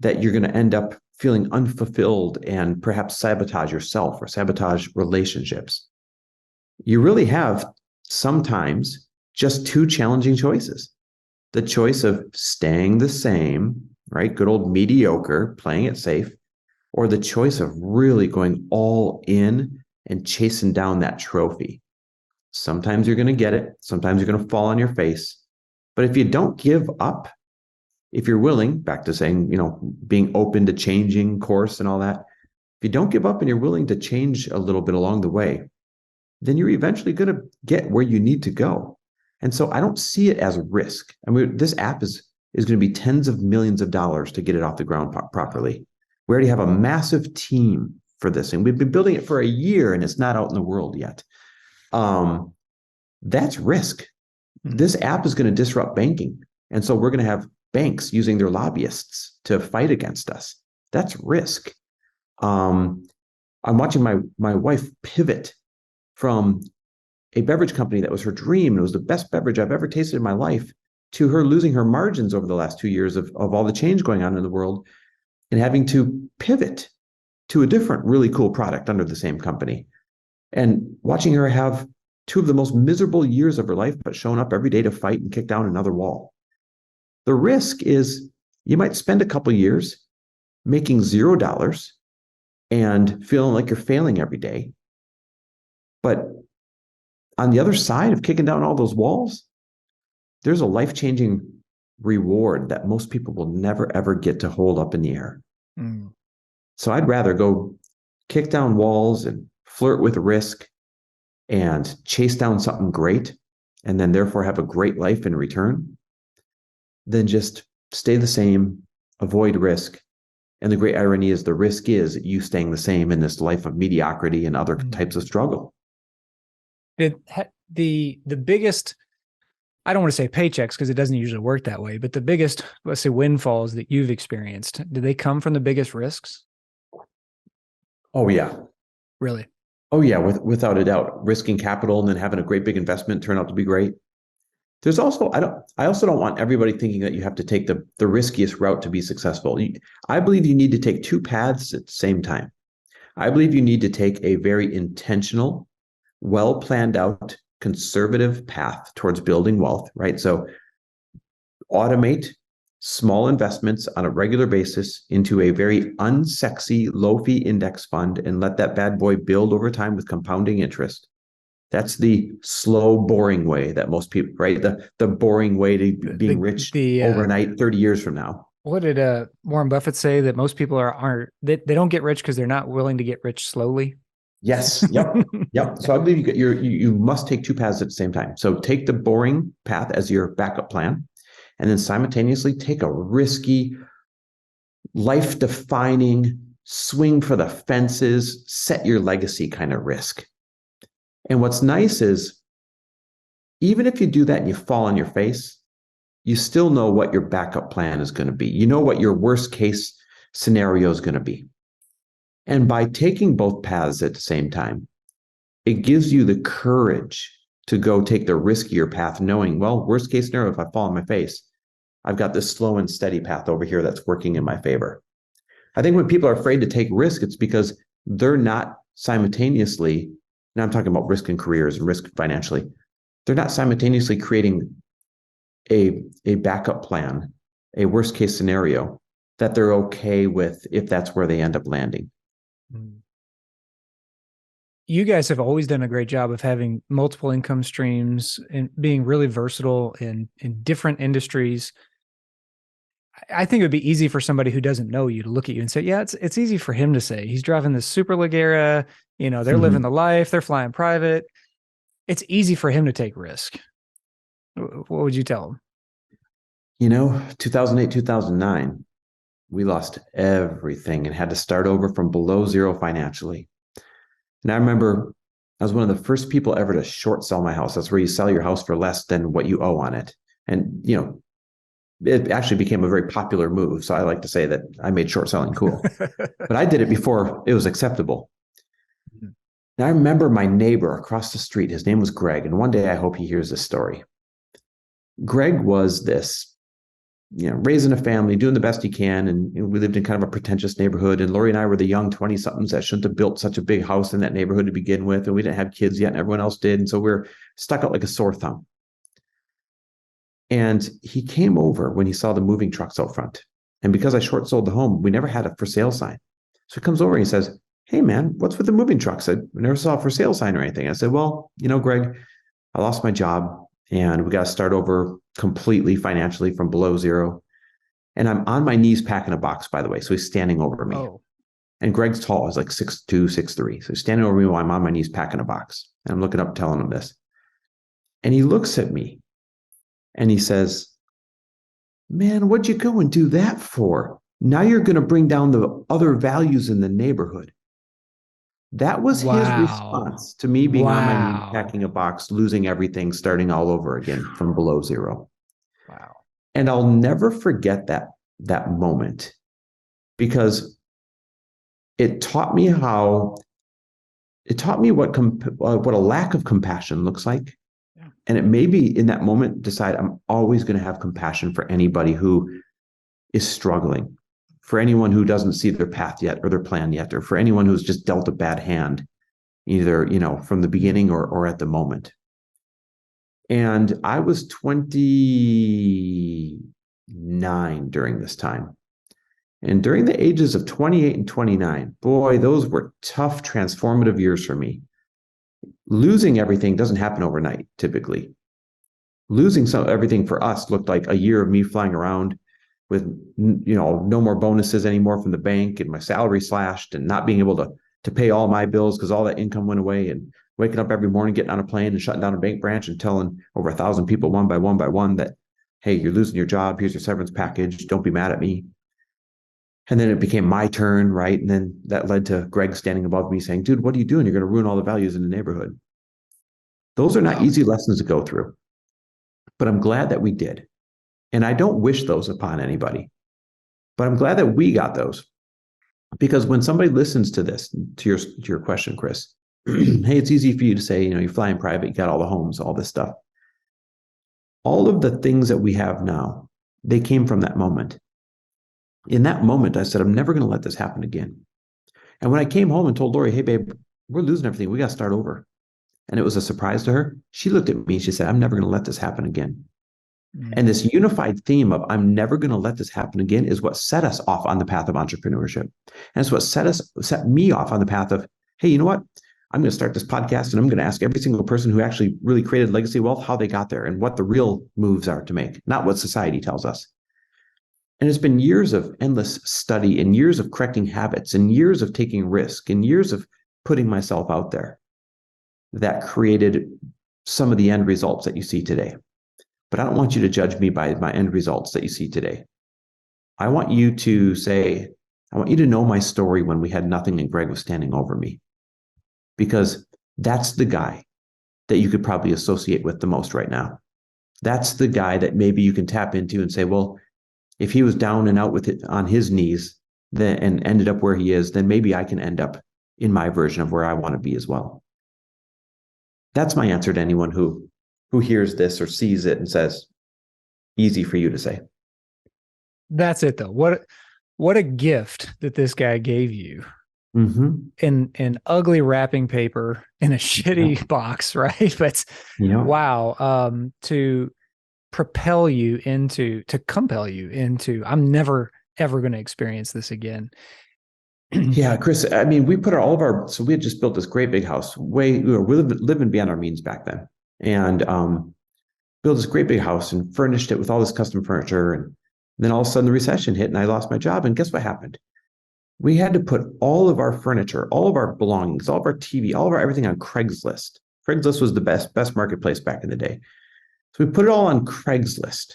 that you're going to end up feeling unfulfilled and perhaps sabotage yourself or sabotage relationships. You really have sometimes just two challenging choices. The choice of staying the same, right? Good old mediocre, playing it safe, or the choice of really going all in and chasing down that trophy. Sometimes you're going to get it. Sometimes you're going to fall on your face. But if you don't give up, if you're willing, back to saying, being open to changing course and all that, if you don't give up and you're willing to change a little bit along the way, then you're eventually going to get where you need to go. And so I don't see it as a risk. I mean, this app is going to be tens of millions of dollars to get it off the ground properly. We already have a massive team for this, and we've been building it for a year, and it's not out in the world yet. That's risk. This app is going to disrupt banking. And so we're going to have banks using their lobbyists to fight against us. That's risk. I'm watching my wife pivot from a beverage company that was her dream, and it was the best beverage I've ever tasted in my life, to her losing her margins over the last 2 years of all the change going on in the world and having to pivot to a different really cool product under the same company. And watching her have two of the most miserable years of her life, but showing up every day to fight and kick down another wall. The risk is you might spend a couple years making $0 and feeling like you're failing every day. But on the other side of kicking down all those walls, there's a life-changing reward that most people will never, ever get to hold up in the air. So I'd rather go kick down walls and flirt with risk and chase down something great, and then therefore have a great life in return, than just stay the same, avoid risk, And the great irony is the risk is you staying the same in this life of mediocrity and other Mm. types of struggle. The biggest, I don't want to say paychecks because it doesn't usually work that way, but the biggest, let's say, windfalls that you've experienced, do they come from the biggest risks? Oh yeah. Really? Oh yeah, without a doubt. Risking capital and then having a great big investment turn out to be great. There's also I also don't want everybody thinking that you have to take the riskiest route to be successful. I believe you need to take two paths at the same time. I believe you need to take a very intentional, well planned out, conservative path towards building wealth, right? So automate small investments on a regular basis into a very unsexy, low fee index fund and let that bad boy build over time with compounding interest. That's the slow, boring way that most people, right? The boring way to being rich overnight 30 years from now. What did Warren Buffett say that most people aren't they don't get rich because they're not willing to get rich slowly? Yes. Yep. Yep. So I believe you must take two paths at the same time. So take the boring path as your backup plan, and then simultaneously take a risky, life-defining, swing for the fences, set your legacy kind of risk. And what's nice is even if you do that and you fall on your face, you still know what your backup plan is going to be. You know what your worst case scenario is going to be. And by taking both paths at the same time, it gives you the courage to go take the riskier path, knowing, well, worst case scenario, if I fall on my face, I've got this slow and steady path over here that's working in my favor. I think when people are afraid to take risk, it's because they're not simultaneously, now I'm talking about risk in careers and risk financially, they're not simultaneously creating a backup plan, a worst case scenario that they're okay with if that's where they end up landing. You guys have always done a great job of having multiple income streams and being really versatile in different industries. I think it would be easy for somebody who doesn't know you to look at you and say, yeah, it's easy for him to say he's driving this super Ligera, they're living the life, they're flying private. It's easy for him to take risk. What would you tell him? 2008, 2009, we lost everything and had to start over from below zero financially. And I remember I was one of the first people ever to short sell my house. That's where you sell your house for less than what you owe on it. And, it actually became a very popular move. So I like to say that I made short selling cool. But I did it before it was acceptable. And I remember my neighbor across the street, his name was Greg. And one day I hope he hears this story. Greg was this, raising a family, doing the best he can. And we lived in kind of a pretentious neighborhood. And Lori and I were the young 20-somethings that shouldn't have built such a big house in that neighborhood to begin with. And we didn't have kids yet, and everyone else did. And so we're stuck out like a sore thumb. And he came over when he saw the moving trucks out front. And because I short sold the home, we never had a for sale sign. So he comes over and he says, hey, man, what's with the moving trucks? I never saw a for sale sign or anything. I said, well, Greg, I lost my job and we got to start over completely financially from below zero. And I'm on my knees packing a box, by the way. So he's standing over me. Oh. And Greg's tall. He's like 6'2", 6'3". So he's standing over me while I'm on my knees packing a box. And I'm looking up, telling him this. And he looks at me and he says, man, what'd you go and do that for? Now you're going to bring down the other values in the neighborhood. That was his response to me being on my knees packing a box, losing everything, starting all over again from below zero. Wow. And I'll never forget that moment, because it taught me what a lack of compassion looks like. Yeah. And it made me in that moment decide I'm always going to have compassion for anybody who is struggling, for anyone who doesn't see their path yet or their plan yet, or for anyone who's just dealt a bad hand, either, from the beginning or at the moment. And I was 29 during this time. And during the ages of 28 and 29, boy, those were tough, transformative years for me. Losing everything doesn't happen overnight, typically. Losing everything for us looked like a year of me flying around with, no more bonuses anymore from the bank and my salary slashed and not being able to pay all my bills because all that income went away, and waking up every morning, getting on a plane and shutting down a bank branch and telling over 1,000 people one by one that, hey, you're losing your job. Here's your severance package. Don't be mad at me. And then it became my turn, right? And then that led to Greg standing above me saying, dude, what are you doing? You're going to ruin all the values in the neighborhood. Those are not Wow. easy lessons to go through, but I'm glad that we did. And I don't wish those upon anybody, but I'm glad that we got those. Because when somebody listens to this, to your question, Chris, hey, it's easy for you to say, you fly in private, you got all the homes, all this stuff. All of the things that we have now, they came from that moment. In that moment, I said, I'm never going to let this happen again. And when I came home and told Lori, hey, babe, we're losing everything. We got to start over. And it was a surprise to her. She looked at me. She said, I'm never going to let this happen again. Mm. And this unified theme of I'm never going to let this happen again is what set us off on the path of entrepreneurship. And it's what set me off on the path of, hey, you know what? I'm going to start this podcast and I'm going to ask every single person who actually really created legacy wealth how they got there and what the real moves are to make, not what society tells us. And it's been years of endless study and years of correcting habits and years of taking risk and years of putting myself out there that created some of the end results that you see today. But I don't want you to judge me by my end results that you see today. I want you to know my story when we had nothing and Greg was standing over me. Because that's the guy that you could probably associate with the most right now. That's the guy that maybe you can tap into and say, well, if he was down and out with it on his knees and ended up where he is, then maybe I can end up in my version of where I want to be as well. That's my answer to anyone who hears this or sees it and says, easy for you to say. That's it though. What a gift that this guy gave you. Mm-hmm. in ugly wrapping paper in a shitty box, right? But wow, to compel you into, I'm never ever going to experience this again. Yeah, Chris, I mean, we put so we had just built this great big house. We were living beyond our means back then. And built this great big house and furnished it with all this custom furniture. And then all of a sudden the recession hit and I lost my job. And guess what happened? We had to put all of our furniture, all of our belongings, all of our TV, all of our everything on Craigslist. Craigslist was the best marketplace back in the day. So we put it all on Craigslist.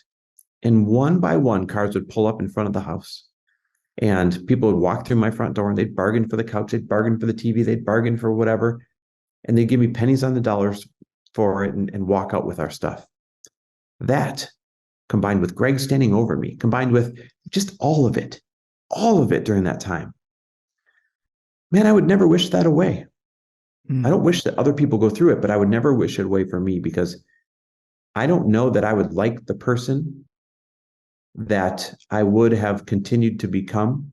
And one by one, cars would pull up in front of the house. And people would walk through my front door and they'd bargain for the couch, they'd bargain for the TV, they'd bargain for whatever. And they'd give me pennies on the dollars for it and walk out with our stuff. That, combined with Greg standing over me, combined with just all of it during that time. Man, I would never wish that away. I don't wish that other people go through it, but I would never wish it away for me because I don't know that I would like the person that I would have continued to become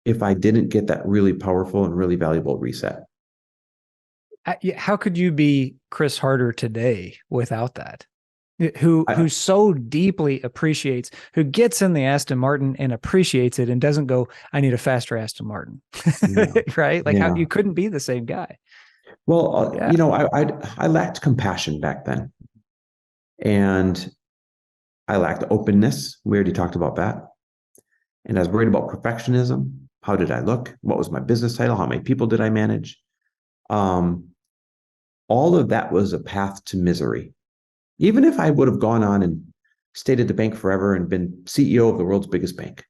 if I didn't get that really powerful and really valuable reset. How could you be Chris Harder today without that? Who so deeply appreciates, who gets in the Aston Martin and appreciates it and doesn't go, I need a faster Aston Martin, right? Like how you couldn't be the same guy. Well, I lacked compassion back then. And I lacked openness. We already talked about that. And I was worried about perfectionism. How did I look? What was my business title? How many people did I manage? All of that was a path to misery. Even if I would have gone on and stayed at the bank forever and been CEO of the world's biggest bank,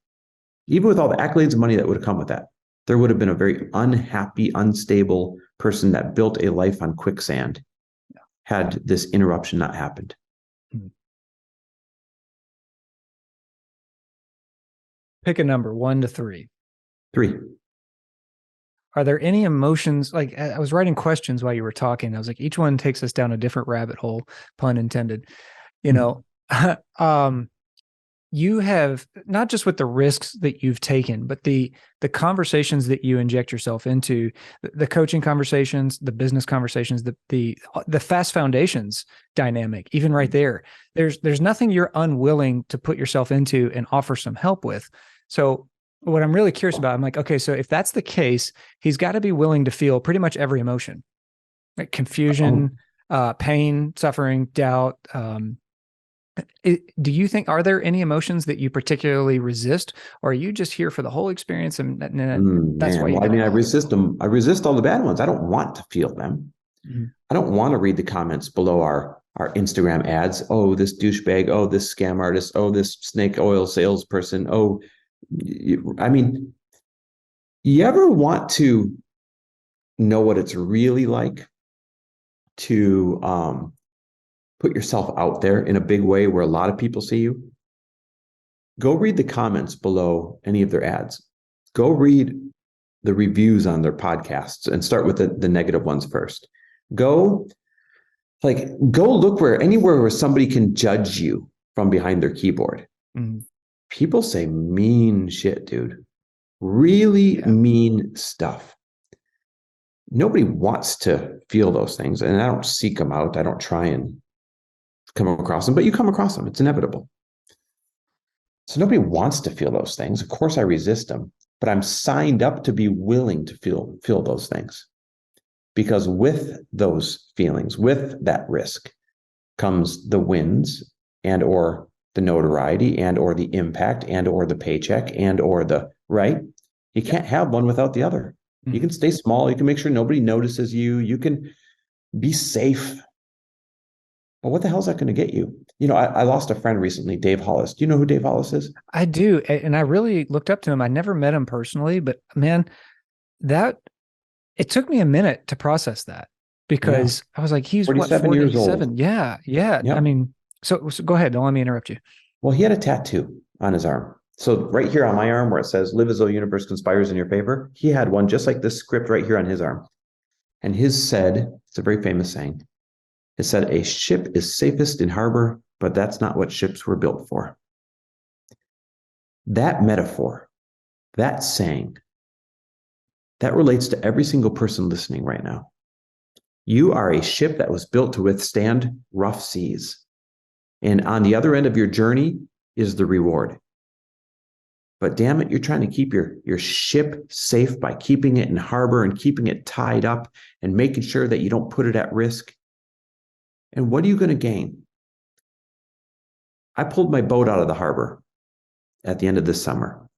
even with all the accolades and money that would have come with that, there would have been a very unhappy, unstable person that built a life on quicksand had this interruption not happened. Pick a number, 1 to 3. 3. Are there any emotions? Like I was writing questions while you were talking. I was like, each one takes us down a different rabbit hole, pun intended. You have not just with the risks that you've taken, but the conversations that you inject yourself into, the coaching conversations, the business conversations, the fast foundations dynamic, even right there, there's nothing you're unwilling to put yourself into and offer some help with. So what I'm really curious about, I'm like, okay, so if that's the case, he's got to be willing to feel pretty much every emotion, like confusion, pain, suffering, doubt. Do you think, are there any emotions that you particularly resist, or are you just here for the whole experience? And that's why I resist them. I resist all the bad ones. I don't want to feel them. Mm-hmm. I don't want to read the comments below our Instagram ads. Oh, this douchebag. Oh, this scam artist. Oh, this snake oil salesperson. Oh, You ever want to know what it's really like to put yourself out there in a big way where a lot of people see you? Go read the comments below any of their ads. Go read the reviews on their podcasts and start with the negative ones first. Go go look anywhere where somebody can judge you from behind their keyboard. Mm-hmm. People say mean shit, dude. Really mean stuff. Nobody wants to feel those things, and I don't seek them out. I don't try and come across them, but you come across them. It's inevitable. So nobody wants to feel those things. Of course, I resist them, but I'm signed up to be willing to feel those things. Because with those feelings, with that risk, comes the wins and or the notoriety and or the impact and or the paycheck and or the right. You can't have one without the other. You can stay small. You can make sure nobody notices you. You can be safe. But what the hell is that going to get you? I lost a friend recently, Dave Hollis. Do you know who Dave Hollis is? I do. And I really looked up to him. I never met him personally, but man, it took me a minute to process that because I was like, he's 47 years old. Yeah. Yep. I mean, so go ahead. Don't let me interrupt you. Well, he had a tattoo on his arm. So right here on my arm where it says, live as though universe conspires in your favor, he had one just like this script right here on his arm. And his said, it's a very famous saying, it said, a ship is safest in harbor, but that's not what ships were built for. That metaphor, that saying, that relates to every single person listening right now. You are a ship that was built to withstand rough seas. And on the other end of your journey is the reward. But damn it, you're trying to keep your ship safe by keeping it in harbor and keeping it tied up and making sure that you don't put it at risk. And what are you going to gain? I pulled my boat out of the harbor at the end of this summer.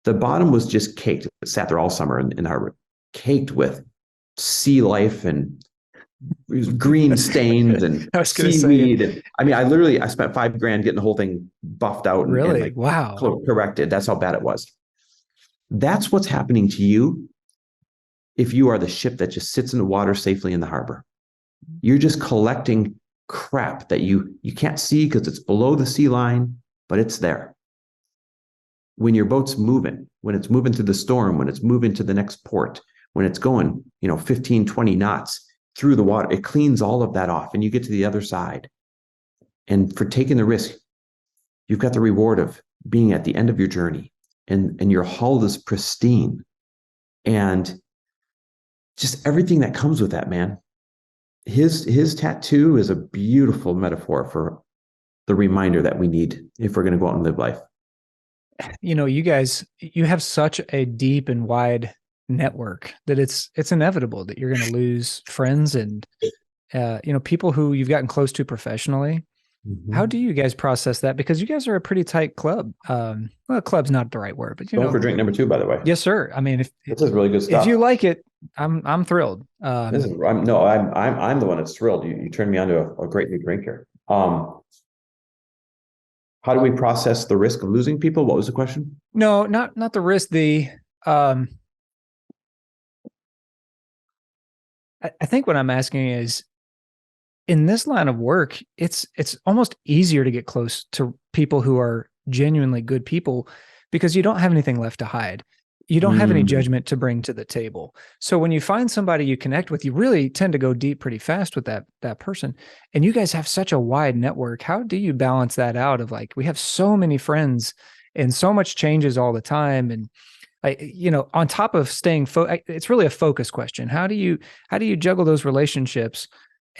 The bottom was just caked. It sat there all summer in the harbor, caked with sea life and green stains and seaweed. I spent $5,000 getting the whole thing buffed out and wow, corrected. That's how bad it was. That's what's happening to you if you are the ship that just sits in the water safely in the harbor. You're just collecting crap that you can't see because it's below the sea line, but it's there. When your boat's moving, when it's moving through the storm, when it's moving to the next port, when it's going, 15, 20 knots through the water, it cleans all of that off and you get to the other side. And for taking the risk, you've got the reward of being at the end of your journey and your hull is pristine and just everything that comes with that, man. His tattoo is a beautiful metaphor for the reminder that we need if we're going to go out and live life. You guys, you have such a deep and wide network that it's inevitable that you're going to lose friends and people who you've gotten close to professionally. Mm-hmm. How do you guys process that? Because you guys are a pretty tight club. Well, club's not the right word, but Going for drink number 2, by the way. Yes, sir. I mean, this is really good stuff. If you like it, I'm thrilled. I'm the one that's thrilled. You turned me on to a great new drink here. How do we process the risk of losing people? What was the question? No, not the risk. I think what I'm asking is, in this line of work, it's almost easier to get close to people who are genuinely good people because you don't have anything left to hide. You don't have any judgment to bring to the table. So when you find somebody you connect with, you really tend to go deep pretty fast with that person. And you guys have such a wide network. How do you balance that out of we have so many friends and so much changes all the time? And on top of staying it's really a focus question. How do you juggle those relationships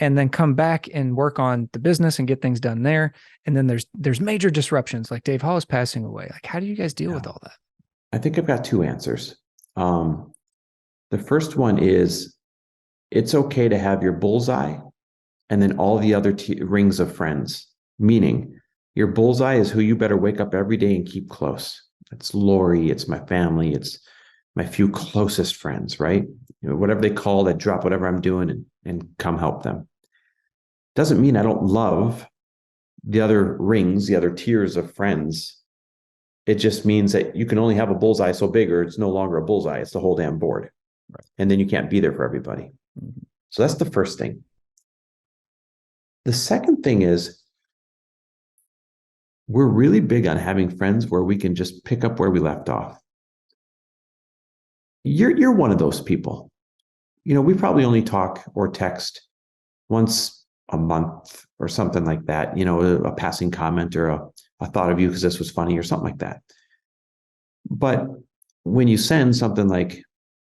and then come back and work on the business and get things done there? And then there's major disruptions like Dave Hollis passing away. How do you guys deal with all that? I think I've got 2 answers. The first one is it's okay to have your bullseye and then all the other rings of friends, meaning your bullseye is who you better wake up every day and keep close. It's Lori, it's my family, it's my few closest friends, right? Whatever they call, I drop whatever I'm doing and come help them. Doesn't mean I don't love the other rings, the other tiers of friends It just means that you can only have a bullseye so big, or it's no longer a bullseye. It's the whole damn board. Right. And then you can't be there for everybody. Mm-hmm. So that's the first thing. The second thing is we're really big on having friends where we can just pick up where we left off. You're one of those people. We probably only talk or text once a month or something like that, a passing comment or a thought of you because this was funny or something like that. But when you send something like,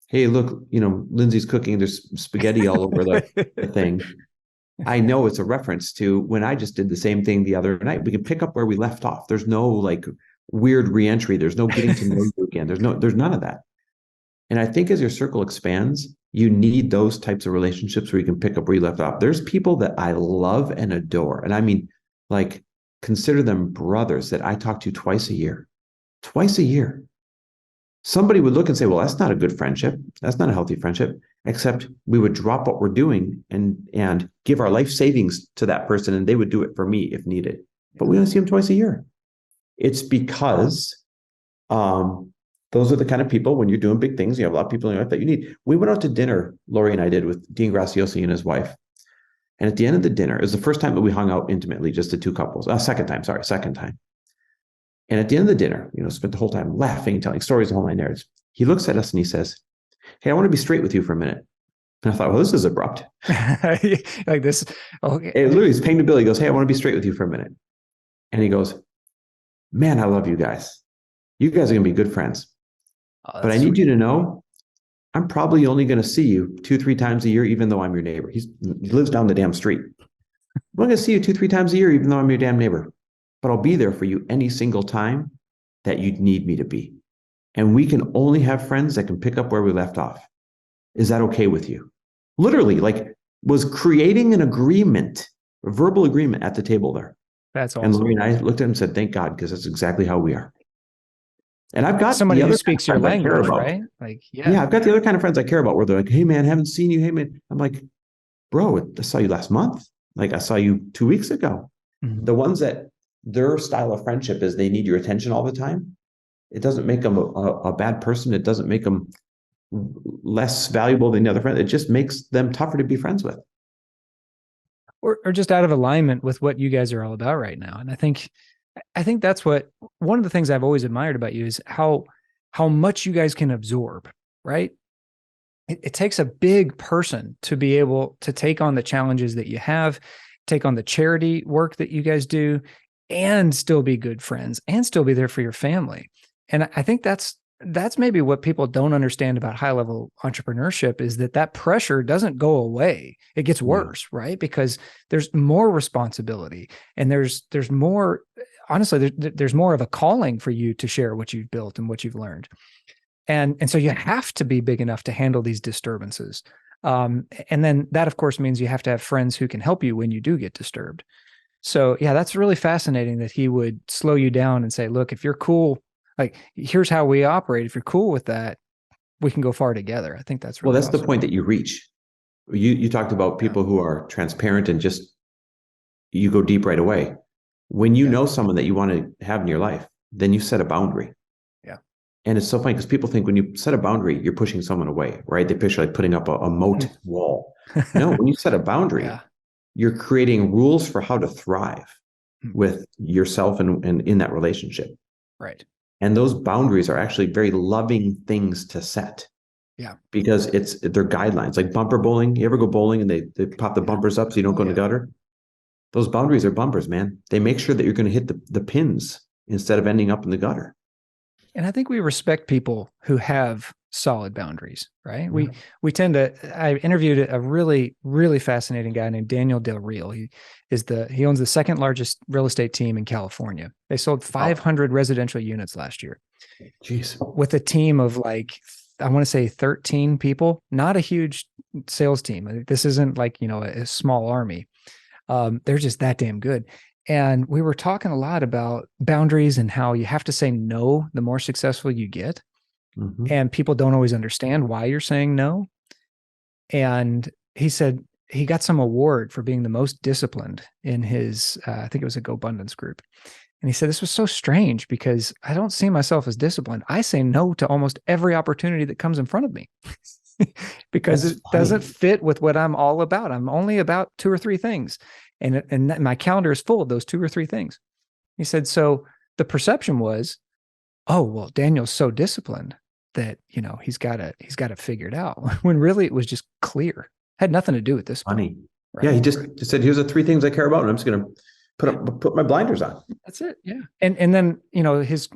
hey, look, Lindsay's cooking, there's spaghetti all over the thing. I know it's a reference to when I just did the same thing the other night. We can pick up where we left off. There's no like weird reentry. There's no getting to know you again. There's none of that. And I think as your circle expands, you need those types of relationships where you can pick up where you left off. There's people that I love and adore. And I mean, like, consider them brothers that I talk to twice a year. Twice a year. Somebody would look and say, well, that's not a good friendship. That's not a healthy friendship. Except we would drop what we're doing and give our life savings to that person, and they would do it for me if needed. But we only see them twice a year. It's because those are the kind of people, when you're doing big things, you have a lot of people in your life that you need. We went out to dinner, Lori and I did, with Dean Graciosi and his wife. And at the end of the dinner, it was the first time that we hung out intimately, just the two couples. Second time. And at the end of the dinner, spent the whole time laughing and telling stories, the whole nine yards. He looks at us and he says, hey, I want to be straight with you for a minute. And I thought, well, this is abrupt. Like this. Okay. It literally, he's paying the bill. He goes, hey, I want to be straight with you for a minute. And he goes, man, I love you guys. You guys are going to be good friends. Oh, but I need you to know, I'm probably only going to see you 2-3 times a year, even though I'm your neighbor. He lives down the damn street. I'm going to see you 2-3 times a year, even though I'm your damn neighbor. But I'll be there for you any single time that you need me to be. And we can only have friends that can pick up where we left off. Is that okay with you? Literally, like, was creating an agreement, a verbal agreement at the table there. That's awesome. And Lori and I looked at him and said, thank God, because that's exactly how we are. And I've got somebody the other who speaks your language, right? Like, yeah, I've got the other kind of friends I care about where they're like, hey, man, haven't seen you. Hey, man. I'm like, bro, I saw you last month. Like, I saw you 2 weeks ago. Mm-hmm. The ones that their style of friendship is they need your attention all the time. It doesn't make them a bad person. It doesn't make them less valuable than the other friends. It just makes them tougher to be friends with. Or just out of alignment with what you guys are all about right now. And I think that's what, one of the things I've always admired about you is how much you guys can absorb, right? It takes a big person to be able to take on the challenges that you have, take on the charity work that you guys do, and still be good friends and still be there for your family. And I think that's maybe what people don't understand about high-level entrepreneurship is that pressure doesn't go away. It gets worse, right? Because there's more responsibility and there's more, honestly, there's more of a calling for you to share what you've built and what you've learned. And so you have to be big enough to handle these disturbances. And then that, of course, means you have to have friends who can help you when you do get disturbed. So yeah, that's really fascinating that he would slow you down and say, look, if you're cool, like, here's how we operate. If you're cool with that, we can go far together. I think that's really well, that's awesome. the point that you reach. You talked about people who are transparent and just, you go deep right away. When you know someone that you want to have in your life, then you set a boundary. Yeah. And it's so funny because people think when you set a boundary, you're pushing someone away, right? They picture like putting up a moat wall. No, when you set a boundary, you're creating rules for how to thrive with yourself and in that relationship. Right. And those boundaries are actually very loving things to set. Yeah. Because they're guidelines. Like bumper bowling. You ever go bowling and they pop the bumpers up so you don't go in the gutter? Those boundaries are bumpers, man. They make sure that you're going to hit the pins instead of ending up in the gutter. And I think we respect people who have solid boundaries, right? Yeah. We tend to, I interviewed a really, really fascinating guy named Daniel Del Real. He owns the second largest real estate team in California. They sold 500 residential units last year. Jeez. With a team of like, I want to say 13 people, not a huge sales team. This isn't like, a small army. They're just that damn good. And we were talking a lot about boundaries and how you have to say no the more successful you get. Mm-hmm. And people don't always understand why you're saying no. And he said he got some award for being the most disciplined in his, I think it was a GoBundance group. And he said, this was so strange because I don't see myself as disciplined. I say no to almost every opportunity that comes in front of me because That's it doesn't funny. fit with what I'm all about. I'm only about two or three things. And my calendar is full of those two or three things. He said, so the perception was, oh, well, Daniel's so disciplined that, he's got it figured out when really it was just clear. Had nothing to do with discipline. Funny. Yeah, Right. he just said, here's the three things I care about, and I'm just gonna put my blinders on. That's it. Yeah. And then, his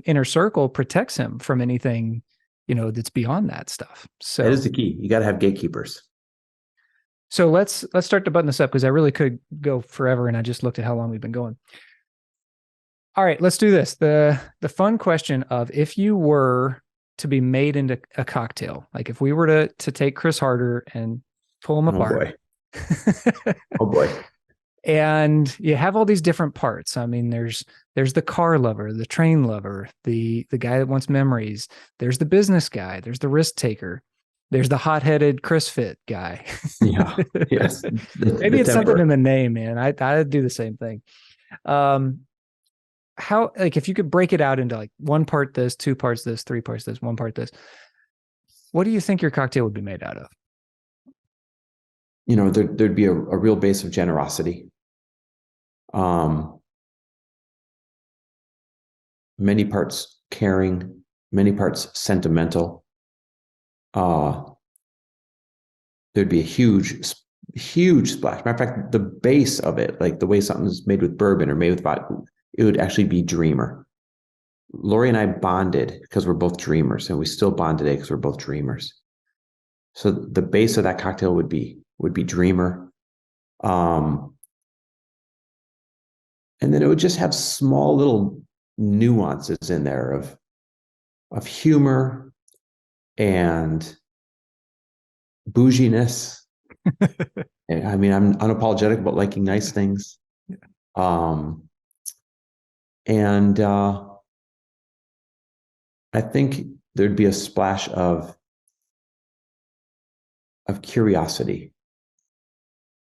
inner circle protects him from anything, that's beyond that stuff. That So is the key. You got to have gatekeepers. so let's start to button this up because I really could go forever and I just looked at how long we've been going. All right, let's do this. The fun question of if you were to be made into a cocktail, like if we were to take Chris Harder and pull him Oh apart. boy. Oh boy. And you have all these different parts. I mean, there's the car lover, the train lover, the guy that wants memories. There's the business guy. There's the risk taker. There's the hot-headed Chris Fit guy. Yeah. Yes. Maybe The it's something in temper. the name, man. I'd do the same thing. Um, how like if you could break it out into like one part this, two parts this, three parts this, one part this, what do you think your cocktail would be made out of? There'd be a real base of generosity. Um, Many parts caring, many parts sentimental. There'd be a huge splash. Matter of fact, the base of it, like the way something's made with bourbon or made with vodka, it would actually be dreamer. Lori and I bonded because we're both dreamers, and we still bond today because we're both dreamers. So the base of that cocktail would be dreamer. And then it would just have small little nuances in there of humor and bouginess. I mean, I'm unapologetic about liking nice things. Um, and I think there'd be a splash of curiosity.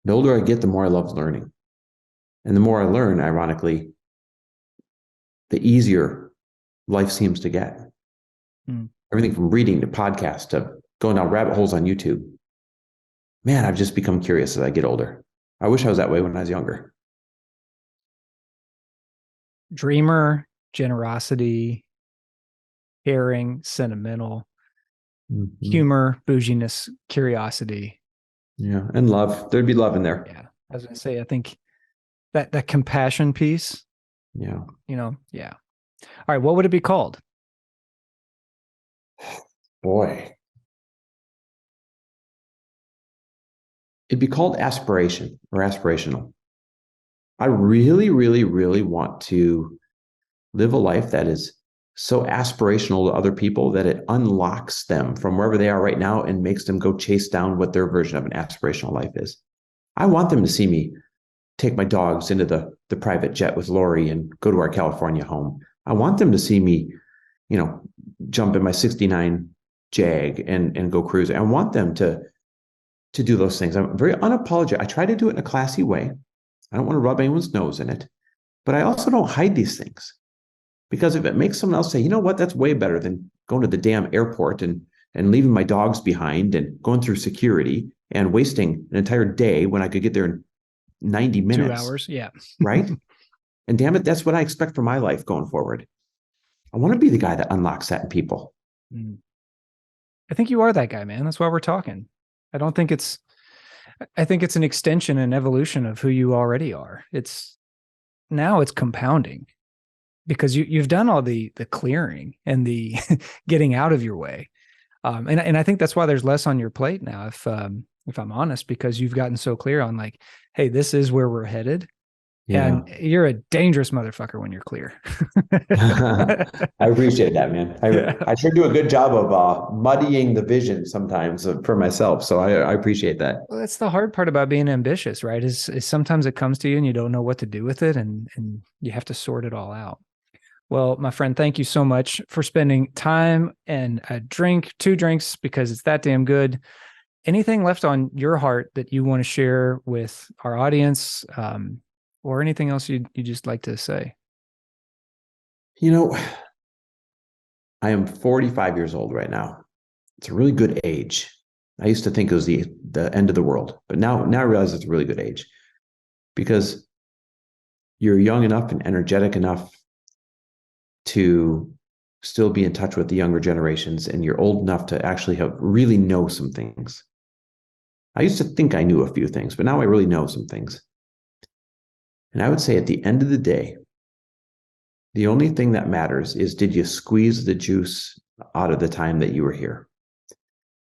The older I get, the more I love learning. And the more I learn, ironically, the easier life seems to get. Mm. Everything from reading to podcasts to going down rabbit holes on YouTube. Man, I've just become curious as I get older. I wish I was that way when I was younger. Dreamer, generosity, caring, sentimental, humor, bouginess, curiosity. Yeah, and love. There'd be love in there. Yeah. I was going to say, I think that compassion piece, Yeah. Yeah. All right. What would it be called? Boy. It'd be called aspiration or aspirational. I really, really, really want to live a life that is so aspirational to other people that it unlocks them from wherever they are right now and makes them go chase down what their version of an aspirational life is. I want them to see me take my dogs into the private jet with Lori and go to our California home. I want them to see me, jump in my 69 Jag and go cruising. I want them to do those things. I'm very unapologetic. I try to do it in a classy way. I don't want to rub anyone's nose in it, but I also don't hide these things because if it makes someone else say, you know what, that's way better than going to the damn airport and leaving my dogs behind and going through security and wasting an entire day when I could get there in 90 minutes. 2 hours. Yeah. Right. And damn it, that's what I expect for my life going forward. I want to be the guy that unlocks that in people. I think you are that guy, man. That's why we're talking. I think it's an extension and evolution of who you already are. It's compounding because you've done all the clearing and the getting out of your way. And I think that's why there's less on your plate now, if I'm honest, because you've gotten so clear on like, hey, this is where we're headed. Yeah. And you're a dangerous motherfucker when you're clear. I appreciate that, man. Yeah. I sure do a good job of muddying the vision sometimes for myself. So I appreciate that. Well, that's the hard part about being ambitious, right? Is sometimes it comes to you and you don't know what to do with it, and you have to sort it all out. Well, my friend, thank you so much for spending time and a drink, 2 drinks, because it's that damn good. Anything left on your heart that you want to share with our audience, or anything else you'd just like to say? You know, I am 45 years old right now. It's a really good age. I used to think it was the end of the world, but now I realize it's a really good age because you're young enough and energetic enough to still be in touch with the younger generations, and you're old enough to actually really know some things. I used to think I knew a few things, but now I really know some things. And I would say at the end of the day, the only thing that matters is, did you squeeze the juice out of the time that you were here?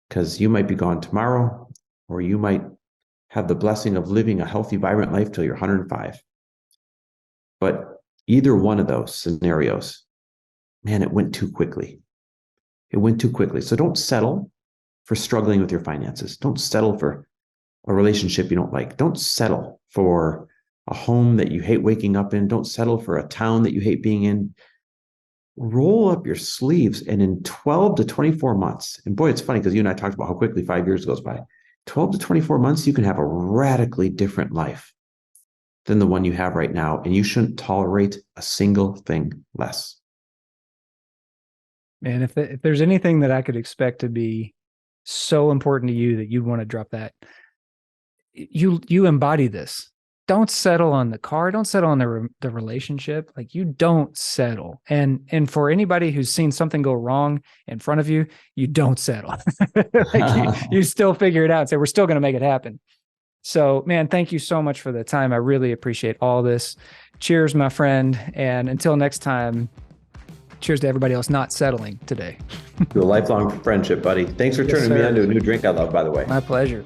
Because you might be gone tomorrow, or you might have the blessing of living a healthy, vibrant life till you're 105. But either one of those scenarios, man, it went too quickly. It went too quickly. So don't settle for struggling with your finances. Don't settle for a relationship you don't like. Don't settle for a home that you hate waking up in. Don't settle for a town that you hate being in. Roll up your sleeves, and in 12 to 24 months, and boy, it's funny because you and I talked about how quickly 5 years goes by. 12 to 24 months, you can have a radically different life than the one you have right now, and you shouldn't tolerate a single thing less. Man, if there's anything that I could expect to be so important to you that you'd want to drop that, you embody this. Don't settle on the car. Don't settle on the relationship. Like, you don't settle. And for anybody who's seen something go wrong in front of you, you don't settle. Like you still figure it out and say, we're still going to make it happen. So, man, thank you so much for the time. I really appreciate all this. Cheers, my friend. And until next time, cheers to everybody else not settling today. To a lifelong friendship, buddy. Thanks for turning me on to a new drink I love, by the way. My pleasure.